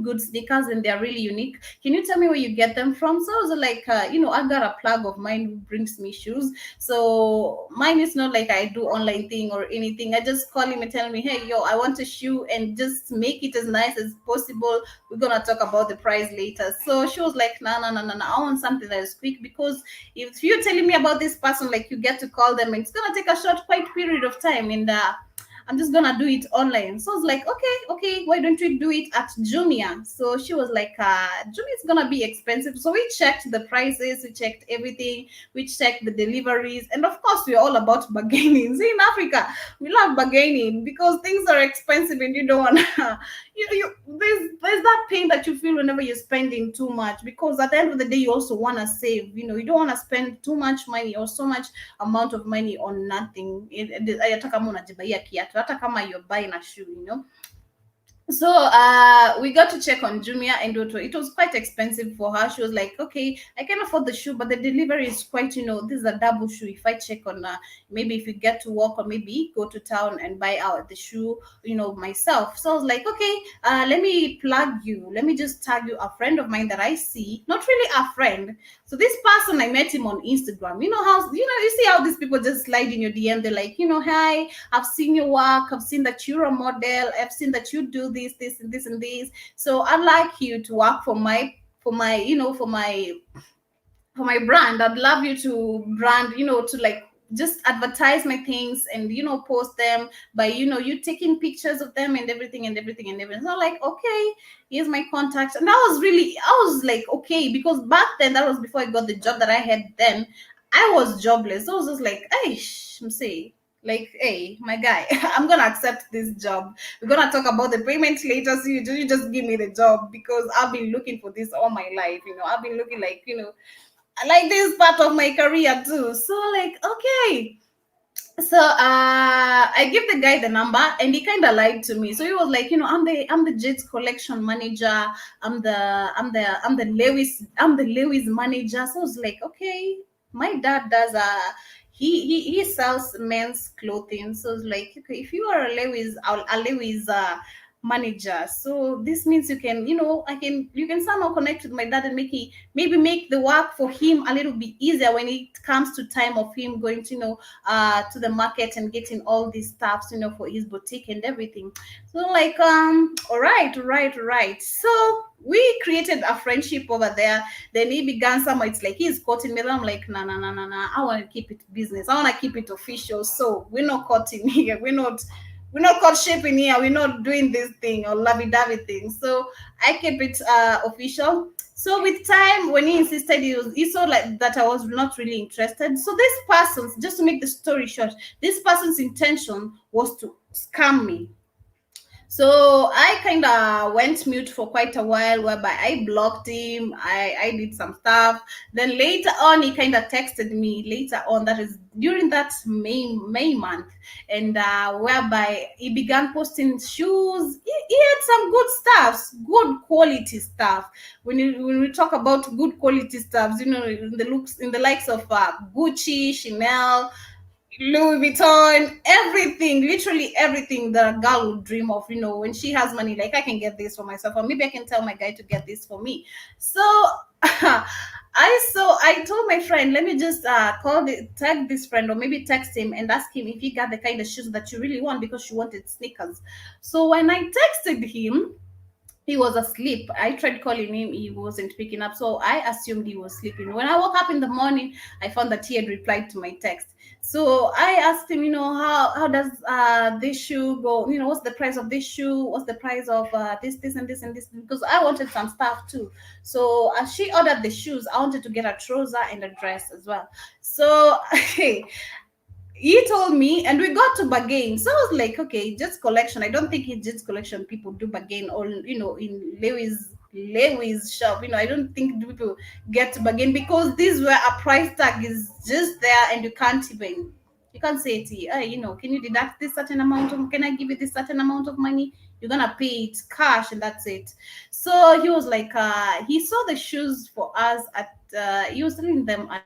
Speaker 3: good sneakers, and they're really unique. Can you tell me where you get them from? So I was like, I got a plug of mine who brings me shoes. So mine is not like I do online thing or anything. I just call him and tell me, hey, yo, I want a shoe, and just make it as nice as possible. We're gonna talk about the price later. So she was like, no. I want something that is quick, because if you're telling me about this person, like you get to call them, it's gonna take a short, quick period of time, and I'm just gonna do it online. So I was like, okay, why don't we do it at Jumia? So she was like, Jumia is gonna be expensive. So we checked the prices, we checked everything, we checked the deliveries, and of course we're all about bargaining. See, in Africa, we love bargaining because things are expensive and you don't wanna there's that pain that you feel whenever you're spending too much, because at the end of the day you also wanna save, you don't wanna spend too much money or so much amount of money on nothing. Hata kama unajibaia kiatu, hata kama you're buying a shoe. So we got to check on Jumia, and it was quite expensive for her. She was like, okay, I can afford the shoe, but the delivery is quite, this is a double shoe. If I check on maybe if you get to work, or maybe go to town and buy out the shoe, myself. So I was like, okay, let me plug you, let me just tag you a friend of mine that I see, not really a friend. So this person, I met him on Instagram. You see how these people just slide in your DM. They're like, hi, I've seen your work, I've seen that you're a model, I've seen that you do this and this and this. So I'd like you to work for my for my brand. I'd love you to brand, to like just advertise my things, and post them by you taking pictures of them, and everything. So I'm like, okay, here's my contact. And I was like, okay, because back then, that was before I got the job that I had then. I was jobless. So I was just like, hey, I'm saying, like, hey, my guy, I'm gonna accept this job. We're gonna talk about the payment later. So you just give me the job, because I've been looking for this all my life. I've been looking like, I like this part of my career too. So like, okay. So I give the guy the number, and he kind of lied to me. So he was like, I'm the Jets collection manager. I'm the Lewis manager. So I was like, okay, my dad does he sells men's clothing. So it's like, okay, if you are a Lewis manager, so this means you can, you can somehow connect with my dad, and maybe make the work for him a little bit easier when it comes to time of him going to to the market and getting all these stuffs, for his boutique and everything. So like, all right. So we created a friendship over there. Then he began somewhere. It's like he's courting me. And I'm like, nah. I want to keep it business. I want to keep it official. So we're not courting here. We're not courtship in here. We're not doing this thing or lovey-dovey thing. So I kept it official. So with time, when he insisted, he saw like that I was not really interested. So this person, just to make the story short, this person's intention was to scam me. So I kind of went mute for quite a while, whereby I blocked him. I did some stuff. Then later on, he kind of texted me later on. That is during that May month, and whereby he began posting shoes. He had some good stuff, good quality stuff. When we talk about good quality stuff, in the likes of Gucci, Chanel, Louis Vuitton, everything, literally everything that a girl would dream of, when she has money, like I can get this for myself, or maybe I can tell my guy to get this for me. So I told my friend, let me just tag this friend, or maybe text him and ask him if he got the kind of shoes that you really want, because she wanted sneakers. So when I texted him, he was asleep. I tried calling him, he wasn't picking up. So I assumed he was sleeping. When I woke up in the morning, I found that he had replied to my text. So I asked him, how does this shoe go? What's the price of this shoe? What's the price of this, and this, and this? Because I wanted some stuff too. So as she ordered the shoes, I wanted to get a trouser and a dress as well. So He told me, and we got to bargain. So I was like, okay, just collection. I don't think it's just collection. People do bargain, or in Lewis shop. I don't think people get to bargain, because this where a price tag is just there, and you can't say to you, hey, can you deduct this certain amount of, can I give you this certain amount of money? You're gonna pay it cash, and that's it. So he was like, he saw the shoes for us at, he was selling them at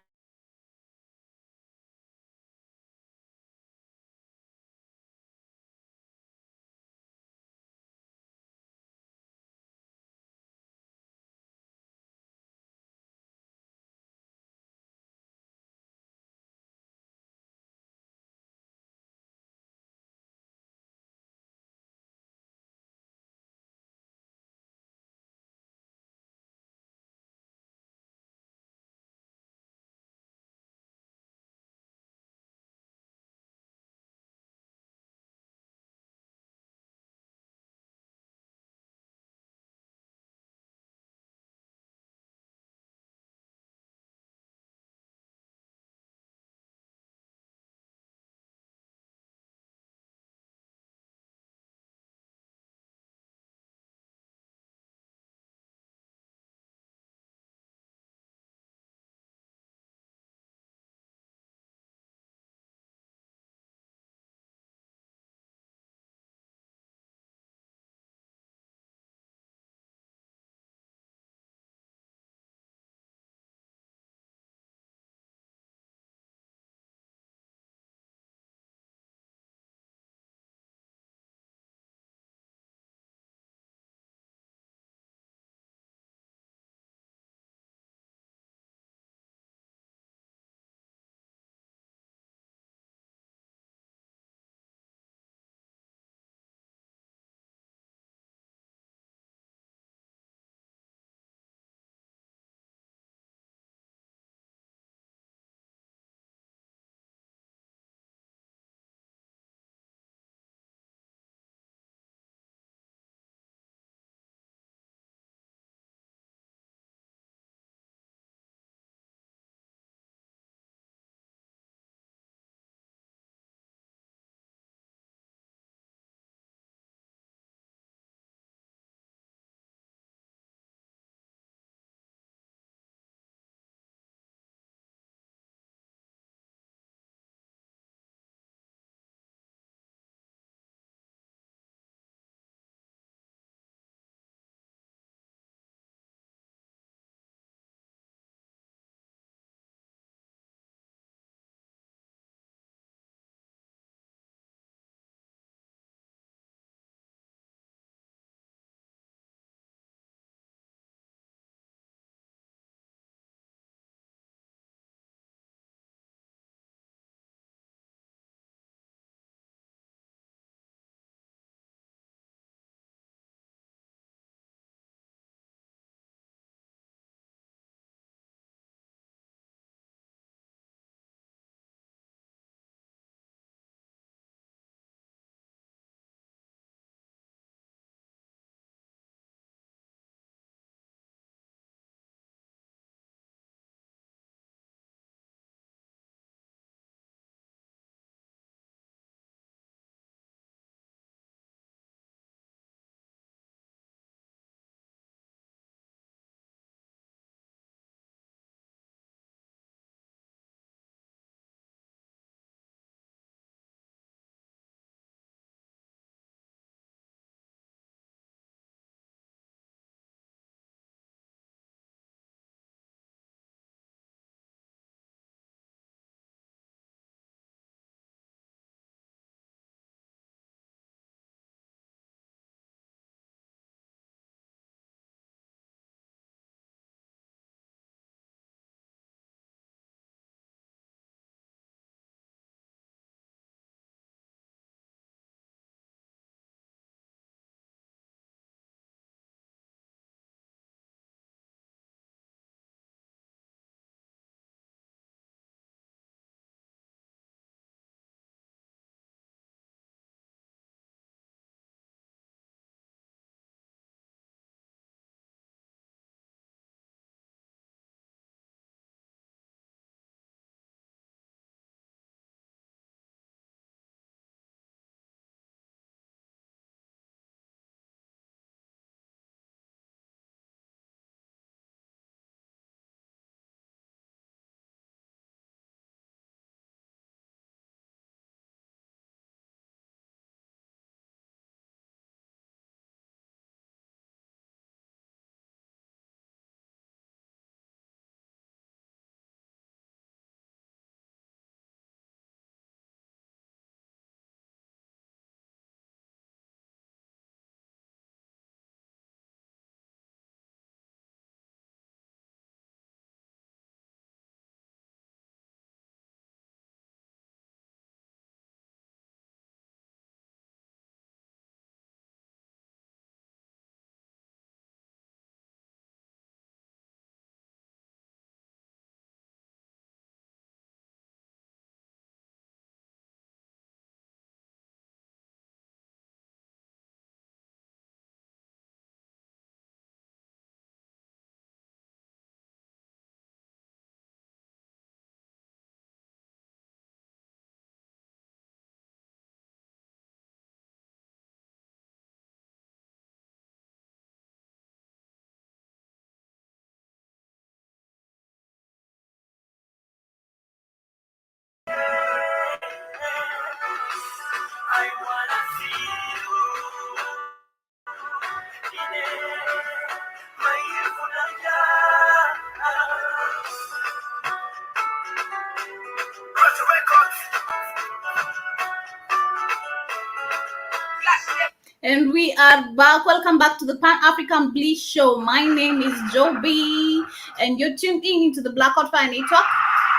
Speaker 3: And we are back. Welcome back to the Pan African Bliss Show. My name is Joby, and you're tuned in into the Blackout Fire Network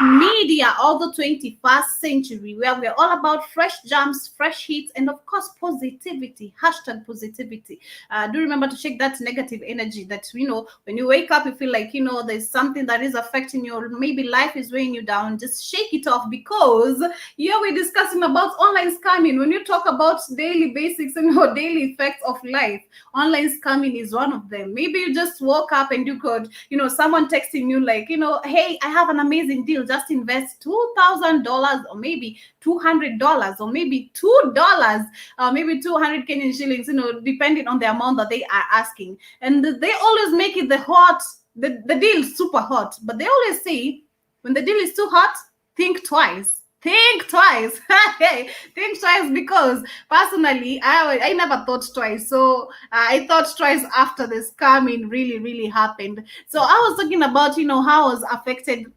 Speaker 3: media of the 21st century, where we're all about fresh jams, fresh hits, and of course, positivity. Hashtag positivity. Do remember to shake that negative energy that, when you wake up, you feel like, there's something that is affecting you, or maybe life is weighing you down. Just shake it off, because here we're discussing about online scamming. When you talk about daily basics and daily effects of life, online scamming is one of them. Maybe you just woke up and you got, someone texting you like, hey, I have an amazing deal. Just invest $2,000, or maybe $200, or maybe $2, maybe 200 Kenyan shillings, depending on the amount that they are asking. And they always make it the deal super hot. But they always say, when the deal is too hot, think twice. Think twice. Think twice, because personally, I never thought twice. So I thought twice after the scamming really happened. So I was talking about, how I was affected,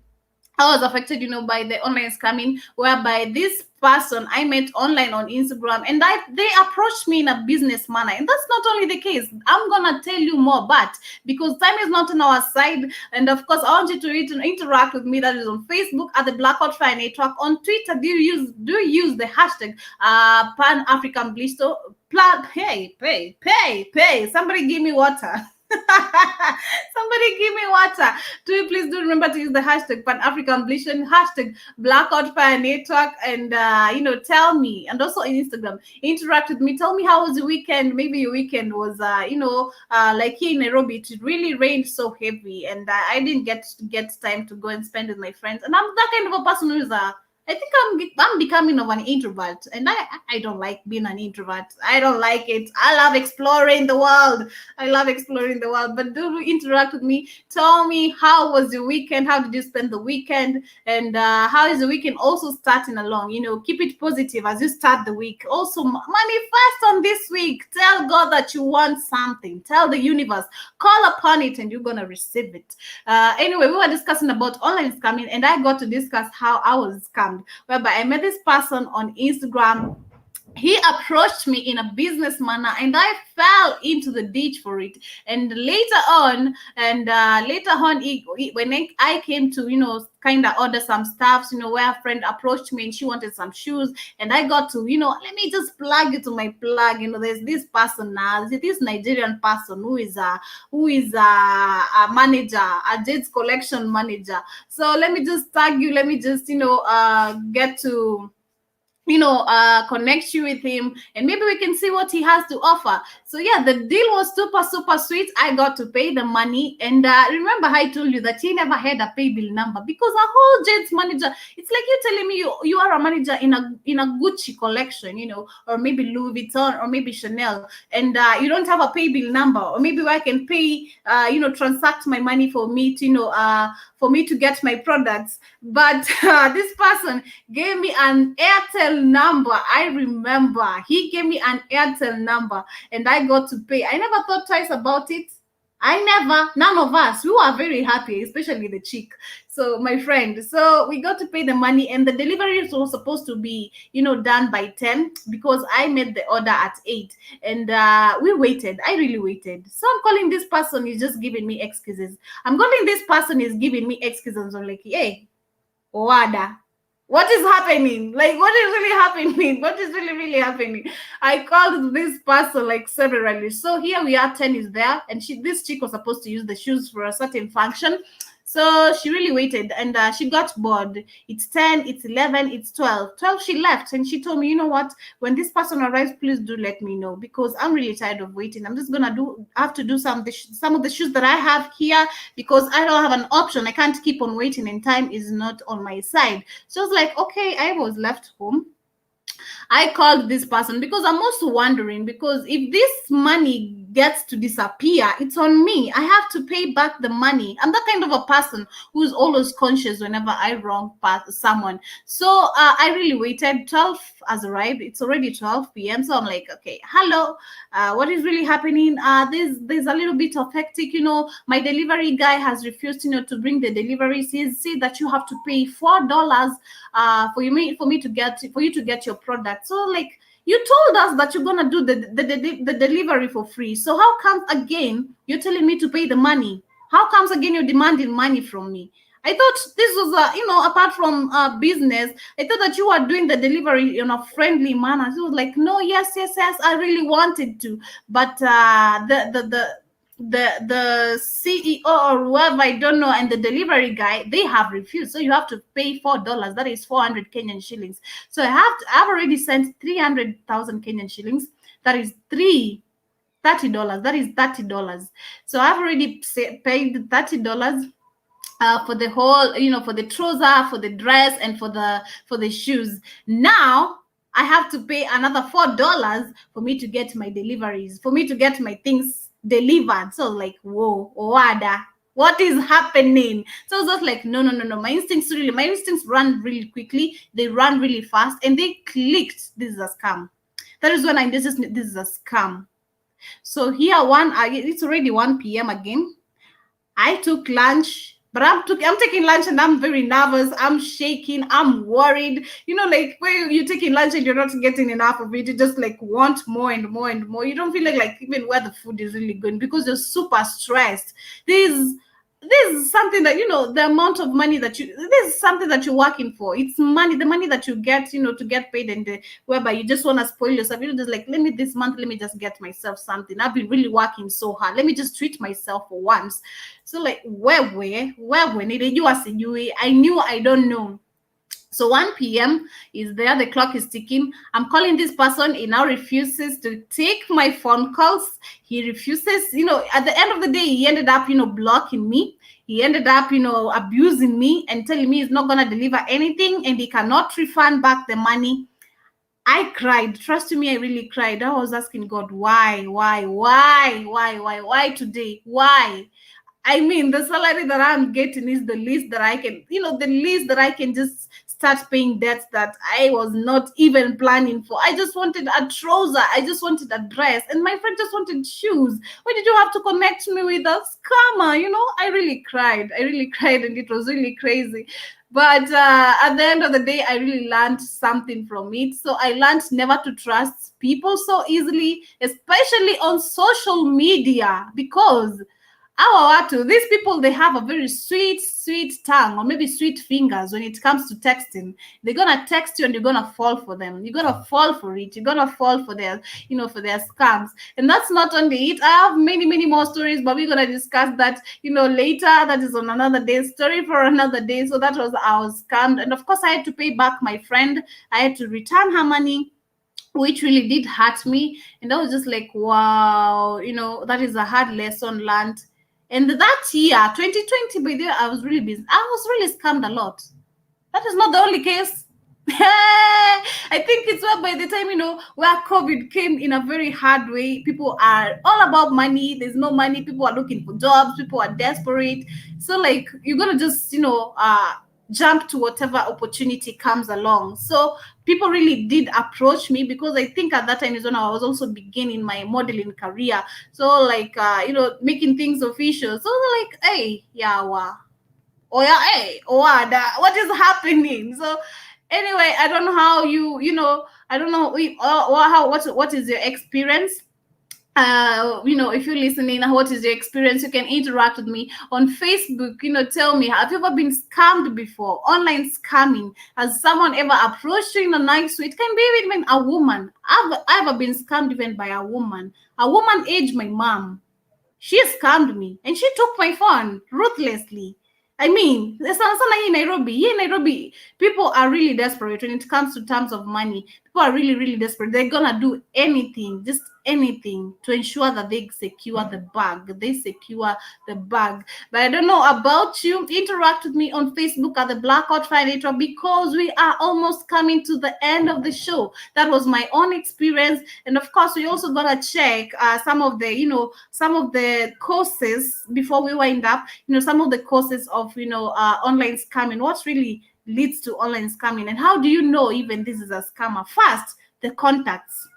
Speaker 3: by the online scamming, whereby this person I met online on Instagram, and they approached me in a business manner. And that's not only the case. I'm gonna tell you more, but because time is not on our side, and of course I want you to interact with me. That is on Facebook at the Blackout Fire Network. On Twitter, do you use the hashtag Pan African Bliss? So pay. Somebody give me water. Somebody give me water. Please do remember to use the hashtag Pan African Bliss and hashtag Blackout Fire Network, and tell me, and also on Instagram, interact with me. Tell me, how was the weekend? Maybe your weekend was like here in Nairobi, it really rained so heavy, and I didn't get time to go and spend with my friends. And I'm that kind of a person who's I think I'm becoming of an introvert, and I don't like being an introvert. I don't like it. I love exploring the world. But do interact with me. Tell me, how was your weekend? How did you spend the weekend? And how is the weekend also starting along? Keep it positive as you start the week. Also, manifest on this week. Tell God that you want something. Tell the universe. Call upon it, and you're gonna receive it. Anyway, we were discussing about online scamming, and I got to discuss how I was scammed, whereby I met this person on Instagram. He approached me in a business manner, and I fell into the ditch for it. And later on, when I came to, kind of order some stuff, where a friend approached me and she wanted some shoes, and I got to, let me just plug it to my plug. There's this person now, this Nigerian person who is a manager, a Jade's collection manager. So let me just tag you. Let me just, get to connect you with him, and maybe we can see what he has to offer. So yeah, the deal was super sweet. I got to pay the money, and remember I told you that he never had a pay bill number, because a whole Jets manager, it's like you telling me you are a manager in a Gucci collection, or maybe Louis Vuitton, or maybe Chanel, and you don't have a pay bill number, or maybe where I can pay, transact my money for me to get my products. But this person gave me an Airtel number. I remember he gave me an Airtel number, and I got to pay. I never thought twice about it. None of us, we were very happy, especially the chick. So my friend, so we got to pay the money, and the delivery was supposed to be, done by 10, because I made the order at 8, and we waited. I really waited. So I'm calling this person, he's just giving me excuses. I'm calling this person, is giving me excuses. I'm like, hey, Wada, what is happening? Like, what is really happening? What is really happening? I called this person like severally. So here we are, 10 is there, and this chick was supposed to use the shoes for a certain function. So she really waited, and she got bored. It's 10, it's 11, it's 12. 12, she left, and she told me, you know what? When this person arrives, please do let me know, because I'm really tired of waiting. I'm just gonna have to do some of the shoes that I have here, because I don't have an option. I can't keep on waiting, and time is not on my side. So I was like, okay. I was left home. I called this person, because I'm also wondering, because if this money gets to disappear, it's on me. I have to pay back the money. I'm that kind of a person who's always conscious whenever I wrong someone. So I really waited. 12 has arrived. It's already 12 p.m. So I'm like, okay, hello, what is really happening? There's a little bit of hectic. My delivery guy has refused, to bring the deliveries. He said that you have to pay $4 for you to get your product. So like, you told us that you're gonna do the delivery for free. So how come again you're telling me to pay the money? How comes again you're demanding money from me? I thought this was apart from business, I thought that you were doing the delivery in a friendly manner. He was like, no, yes, I really wanted to, but the CEO or whoever, I don't know, and the delivery guy, they have refused. So you have to pay $4. That is 400 Kenyan shillings. So I've already sent 300,000 Kenyan shillings. That is $30. That is $30. So I've already paid $30 for the whole, for the trouser, for the dress, and for the shoes. Now I have to pay another $4 for me to get my deliveries, for me to get my things delivered. So like, whoa, Owada, what is happening? So I was just like, no. My instincts run really quickly. They run really fast, and they clicked. This is a scam. That is when I noticed this is a scam. So here it's already 1 p.m. again. I took lunch, but I'm taking lunch and I'm very nervous. I'm shaking. I'm worried. Like when you're taking lunch and you're not getting enough of it, you just like want more and more and more. You don't feel like even where the food is really going, because you're super stressed. This is something that, the amount of money this is something that you're working for. It's money, the money that you get, to get paid, and whereby you just want to spoil yourself. Just like, this month, let me just get myself something. I've been really working so hard. Let me just treat myself for once. So like, where needed you as I knew, I don't know. So 1 p.m. is there, the clock is ticking. I'm calling this person. He now refuses to take my phone calls. He refuses, at the end of the day, he ended up, blocking me. He ended up, abusing me and telling me he's not going to deliver anything and he cannot refund back the money. I cried. Trust me, I really cried. I was asking God, why today? Why? I mean, the salary that I'm getting is the least that I can, just start paying debts that I was not even planning for. I just wanted a trouser. I just wanted a dress. And my friend just wanted shoes. Why did you have to connect me with a scammer? I really cried. And it was really crazy. But at the end of the day, I really learned something from it. So I learned never to trust people so easily, especially on social media, because these people, they have a very sweet tongue, or maybe sweet fingers when it comes to texting. They're gonna text you and you're gonna fall for them. You're gonna fall for it. You're gonna fall for their scams. And that's not only it. I have many more stories, but we're gonna discuss that later. That is on another day, story for another day. So that was, I was scammed, and of course I had to pay back my friend. I had to return her money, which really did hurt me. And I was just like, wow, that is a hard lesson learned. And that year, 2020, by the way, I was really busy. I was really scammed a lot. That is not the only case. I think it's where by the time, where COVID came in a very hard way, people are all about money. There's no money. People are looking for jobs. People are desperate. So like, you're going to just, jump to whatever opportunity comes along. So people really did approach me, because I think at that time is when I was also beginning my modeling career. So like, making things official. So like, hey, yawa, oh yeah, hey, Owada, what is happening? So anyway, I don't know how I don't know what is your experience. If you're listening, what is your experience? You can interact with me on Facebook. Tell me, have you ever been scammed before? Online scamming. Has someone ever approached you in a nice way? It can be even a woman. I've ever been scammed even by a woman. A woman aged my mom. She scammed me and she took my phone ruthlessly. I mean, here in Nairobi, people are really desperate when it comes to terms of money. People are really, really desperate. They're gonna do anything, just anything, to ensure that they secure the bag. They secure the bag. But I don't know about you. Interact with me on Facebook at the Blackout Friday Network, because we are almost coming to the end of the show. That was my own experience, and of course, we also gotta check some of the, some of the courses before we wind up. Some of the courses of online scamming. What really leads to online scamming, and how do you know even this is a scammer? First, the contacts.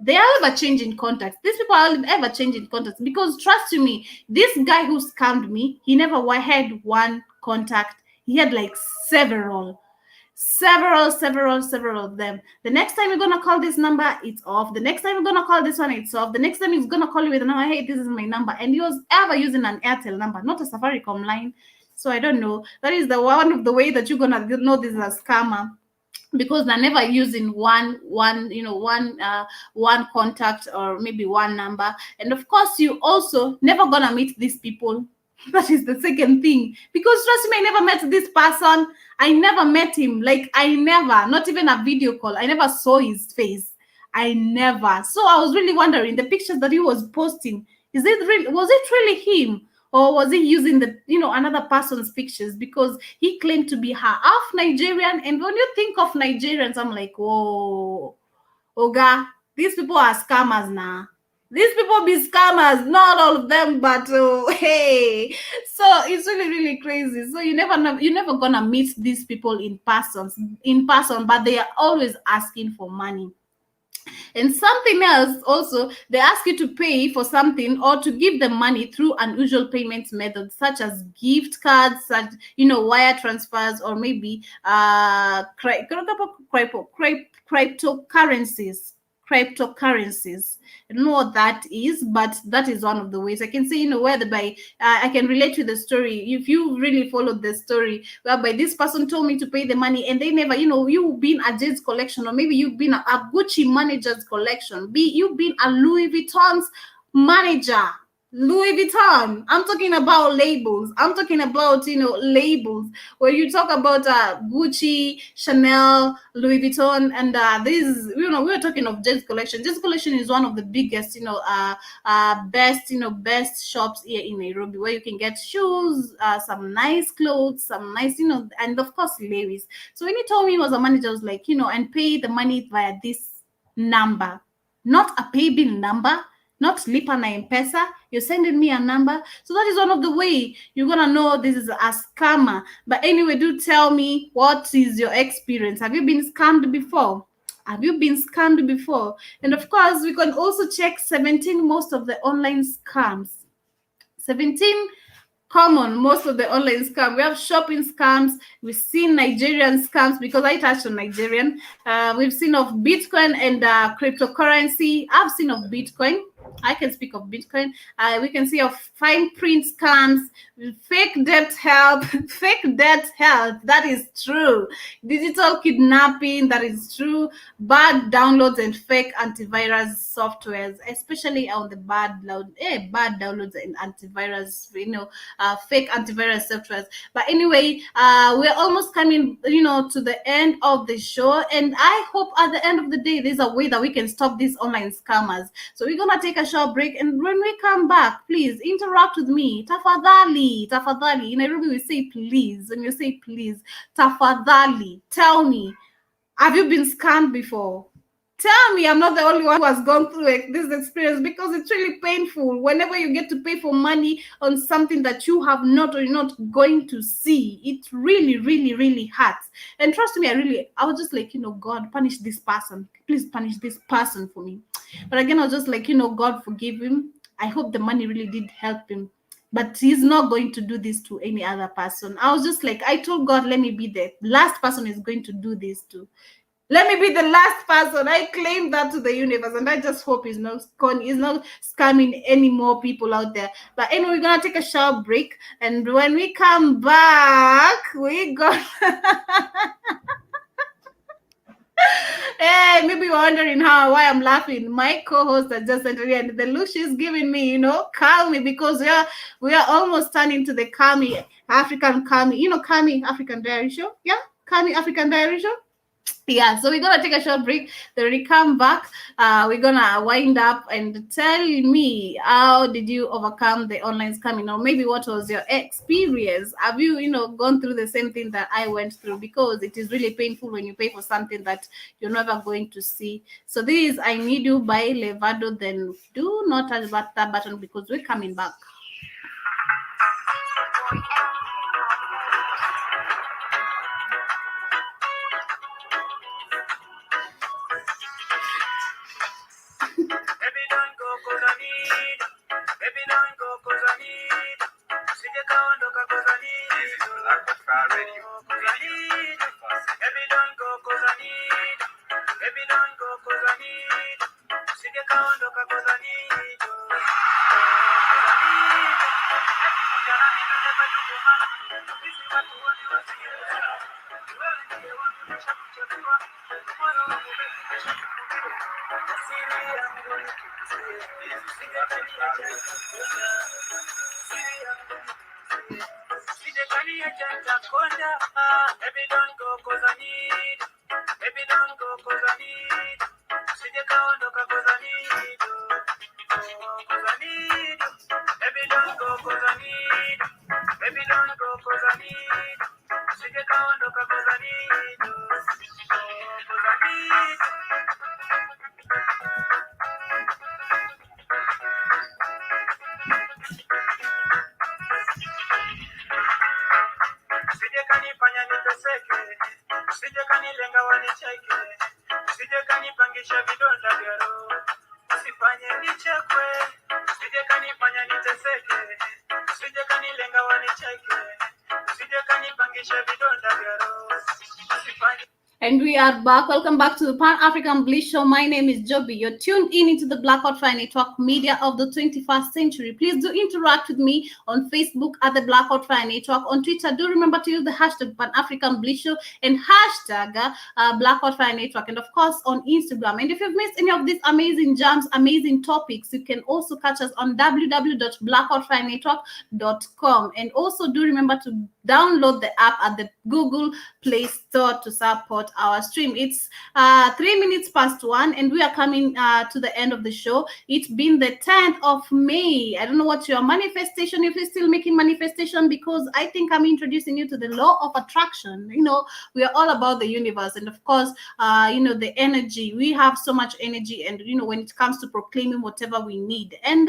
Speaker 3: They are ever changing contacts. These people are ever changing contacts, because trust me, this guy who scammed me, he never had one contact. He had like several of them. The next time you're gonna call this number, it's off. The next time you're gonna call this one, it's off. The next time he's gonna call you with a number, hey, this is my number. And he was ever using an Airtel number, not a Safaricom line. So I don't know. That is the one of the way that you're gonna know this is a scammer, because they're never using one contact, or maybe one number. And of course, you also never gonna meet these people. That is the second thing, because trust me, I never met this person. I never met him. Like, I never, not even a video call, I never saw his face. I never. So I was really wondering, the pictures that he was posting, was it really him, or was he using the another person's pictures? Because he claimed to be half Nigerian, and when you think of Nigerians, I'm like, whoa, Oga, these people are scammers now. These people be scammers, not all of them, but hey. So it's really, really crazy. So you're never gonna meet these people in person, but they are always asking for money. And something else also, they ask you to pay for something, or to give them money through unusual payment methods, such as gift cards, such wire transfers, or maybe cryptocurrencies. I don't know what that is, but that is one of the ways I can say, whereby I can relate to the story. If you really followed the story, whereby this person told me to pay the money, and they never, you've been a Jade's collection, or maybe you've been a Gucci manager's collection, you've been a Louis Vuitton's manager. Louis Vuitton. I'm talking about labels. I'm talking about labels. Where you talk about Gucci, Chanel, Louis Vuitton, and this we're talking of Jade's collection. Jade's collection is one of the biggest best shops here in Nairobi, where you can get shoes, some nice clothes, some nice and of course Levi's. So when he told me he was a manager, I was like, and pay the money via this number, not a pay bill number, not Lipa na M-Pesa. You're sending me a number. So that is one of the way you're going to know this is a scammer. But anyway, do tell me, what is your experience? Have you been scammed before? Have you been scammed before? And of course, we can also check 17 most of the online scams. 17 common, most of the online scams. We have shopping scams. We've seen Nigerian scams, because I touched on Nigerian. We've seen of Bitcoin and cryptocurrency. I've seen of Bitcoin. I can speak of Bitcoin. We can see of fine print scams, fake debt help, that is true. Digital kidnapping, that is true. Bad downloads and fake antivirus softwares, especially on the bad downloads and antivirus, fake antivirus softwares. But anyway, we're almost coming, to the end of the show, and I hope at the end of the day, there's a way that we can stop these online scammers. So we're gonna take a short break, and when we come back, please interact with me. Tafadhali. In Nairobi, we say please. When you say please, tafadhali, tell me, have you been scammed before? Tell me I'm not the only one who has gone through this experience, because it's really painful whenever you get to pay for money on something that you have not, or you're not going to see. It really, really, really hurts. And trust me, I was just like, God, punish this person. Please punish this person for me. But again, I was just like, God, forgive him. I hope the money really did help him. But he's not going to do this to any other person. I was just like, I told God, let me be the last person he's going to do this to. Let me be the last person. I claim that to the universe, and I just hope he's not scamming any more people out there. But anyway, we're gonna take a short break, and when we come back, we got hey, maybe you're wondering why I'm laughing. My co-host has just entered here, and the look she's giving me, calm me, because we are almost turning to the Kami African Kami, Kami African Diary Show. Yeah, Kami African Diary Show. Yeah, so we're gonna take a short break. Then when we come back, we're gonna wind up and tell me how did you overcome the online scamming, or maybe what was your experience? Have you, gone through the same thing that I went through? Because it is really painful when you pay for something that you're never going to see. So this is I Need You by Levado. Then do not touch that button because we're coming back.
Speaker 1: Baby, don't go, cause I need. Baby, don't go, cause I need. Sije kaondoka, cause I need. Like the fire radio, cause I need. Baby, don't go, cause I need. Baby, don't go, cause I need. Sije kaondoka, cause I need. Cause I need. Jana ni never do go hana. This is what you want to see. Wewe ndiye wangu nishakuchagua. Moyo wangu baby nishakuchagua. Siri yangu nikizie. Sije kaniacha nitakonda. Siri yangu nikizie. Sije kaniacha nitakonda. Baby don't go cause I need. Baby don't go cause I need. Sije kaondoka cause I need. Cause I need. Baby don't go cause I need. Baby don't go cause I need. Sije kaondoka cause I need. Cause I need. Sije kanifanya niteseke, sije kanilenga wanicheke, sije kanipangisha vidonda vya roho, usifanye nichekwe. Sije kanifanya niteseke, sije kanilenga wanicheke, sije kanipangisha vidonda vya roho, usifanye.
Speaker 3: And we are back. Welcome back to the Pan African Bliss Show. My name is Joby. You're tuned in into the Blackout Fire Network media of the 21st century. Please do interact with me on Facebook at the Blackout Fire Network. On Twitter, do remember to use the hashtag Pan African Bliss Show and hashtag Blackout Fire Network. And of course, on Instagram. And if you've missed any of these amazing jams, amazing topics, you can also catch us on www.blackoutfirenetwork.com. And also do remember to download the app at the Google Play Store to support our stream. It's 3 minutes past 1, and we are coming to the end of the show. It's been the 10th of May. I don't know what your manifestation, if you're still making manifestation, because I think I'm introducing you to the law of attraction. We are all about the universe, and of course, the energy. We have so much energy, and when it comes to proclaiming whatever we need, and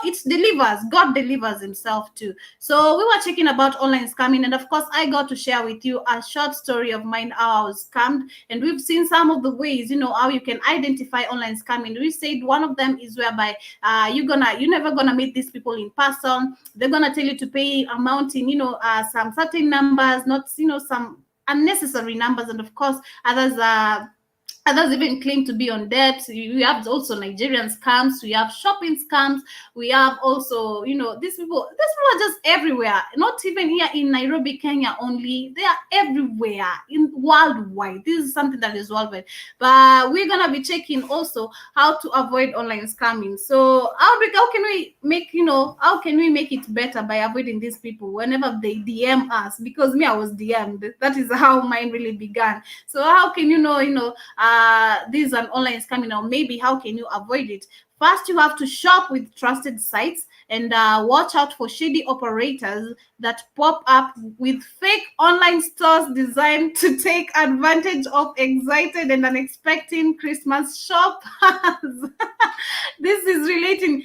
Speaker 3: it delivers. God delivers himself too. So we were checking about online scamming, and of course, I got to share with you a short story of mine how I was scammed, and we've seen some of the ways how you can identify online scamming. We said one of them is whereby you're never gonna meet these people in person. They're gonna tell you to pay amount in some certain numbers, not some unnecessary numbers, and of course others even claim to be on debt. We have also Nigerian scams. We have shopping scams. We have also, these people are just everywhere. Not even here in Nairobi, Kenya only. They are everywhere in worldwide. This is something that is worldwide. But we're gonna be checking also how to avoid online scamming. So how can we make it better by avoiding these people whenever they DM us? Because me, I was DM'd. That is how mine really began. So how can this is an online scamming, or maybe how can you avoid it? First, you have to shop with trusted sites and watch out for shady operators that pop up with fake online stores designed to take advantage of excited and unexpected Christmas shoppers. This is relating.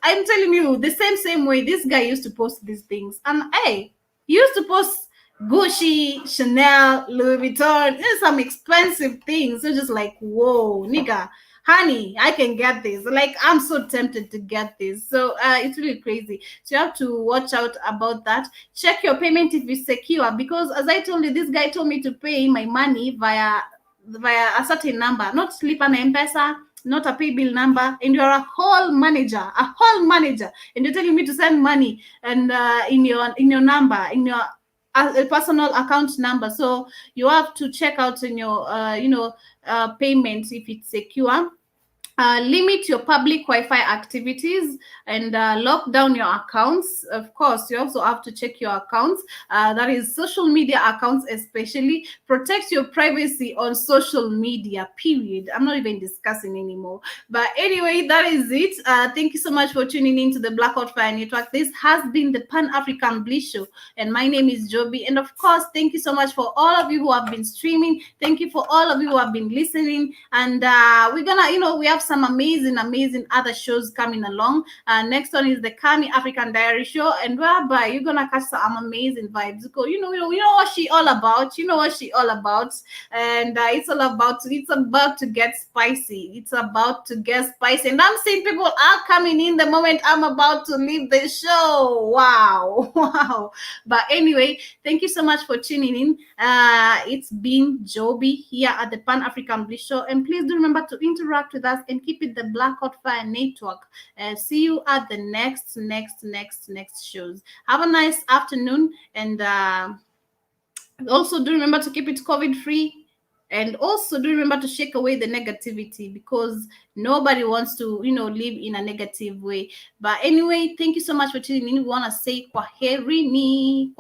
Speaker 3: I'm telling you, the same way this guy used to post these things. And hey, he used to post Gucci, Chanel, Louis Vuitton, some expensive things. So just like, whoa, nigga, honey, I can get this. Like, I'm so tempted to get this. So it's really crazy. So you have to watch out about that. Check your payment if it's secure, because as I told you, this guy told me to pay my money via a certain number, not Slip and M-Pesa, not a pay bill number, and you're a whole manager, and you're telling me to send money and in your number, in your a personal account number. So you have to check out in your payments if it's secure. limit your public Wi-Fi activities and lock down your accounts. Of course, you also have to check your accounts. That is social media accounts, especially. Protect your privacy on social media. Period. I'm not even discussing anymore. But anyway, that is it. Thank you so much for tuning in to the Blackout Fire Network. This has been the Pan African Bliss Show, and my name is Joby. And of course, thank you so much for all of you who have been streaming. Thank you for all of you who have been listening. And we're gonna, we have some amazing other shows coming along. Next one is the Kani African Diary Show, and whereby you're gonna catch some amazing vibes. Because you know what she all about. You know what she all about, and it's about to get spicy. It's about to get spicy, and I'm seeing people are coming in the moment I'm about to leave the show. Wow, wow. But anyway, thank you so much for tuning in. It's been Joby here at the Pan African Bliss Show, and please do remember to interact with us and keep it the Blackout Fire Network. See you at the next shows. Have a nice afternoon, and also do remember to keep it COVID free. And also do remember to shake away the negativity, because nobody wants to, live in a negative way. But anyway, thank you so much for tuning in. We want to say kwaheri.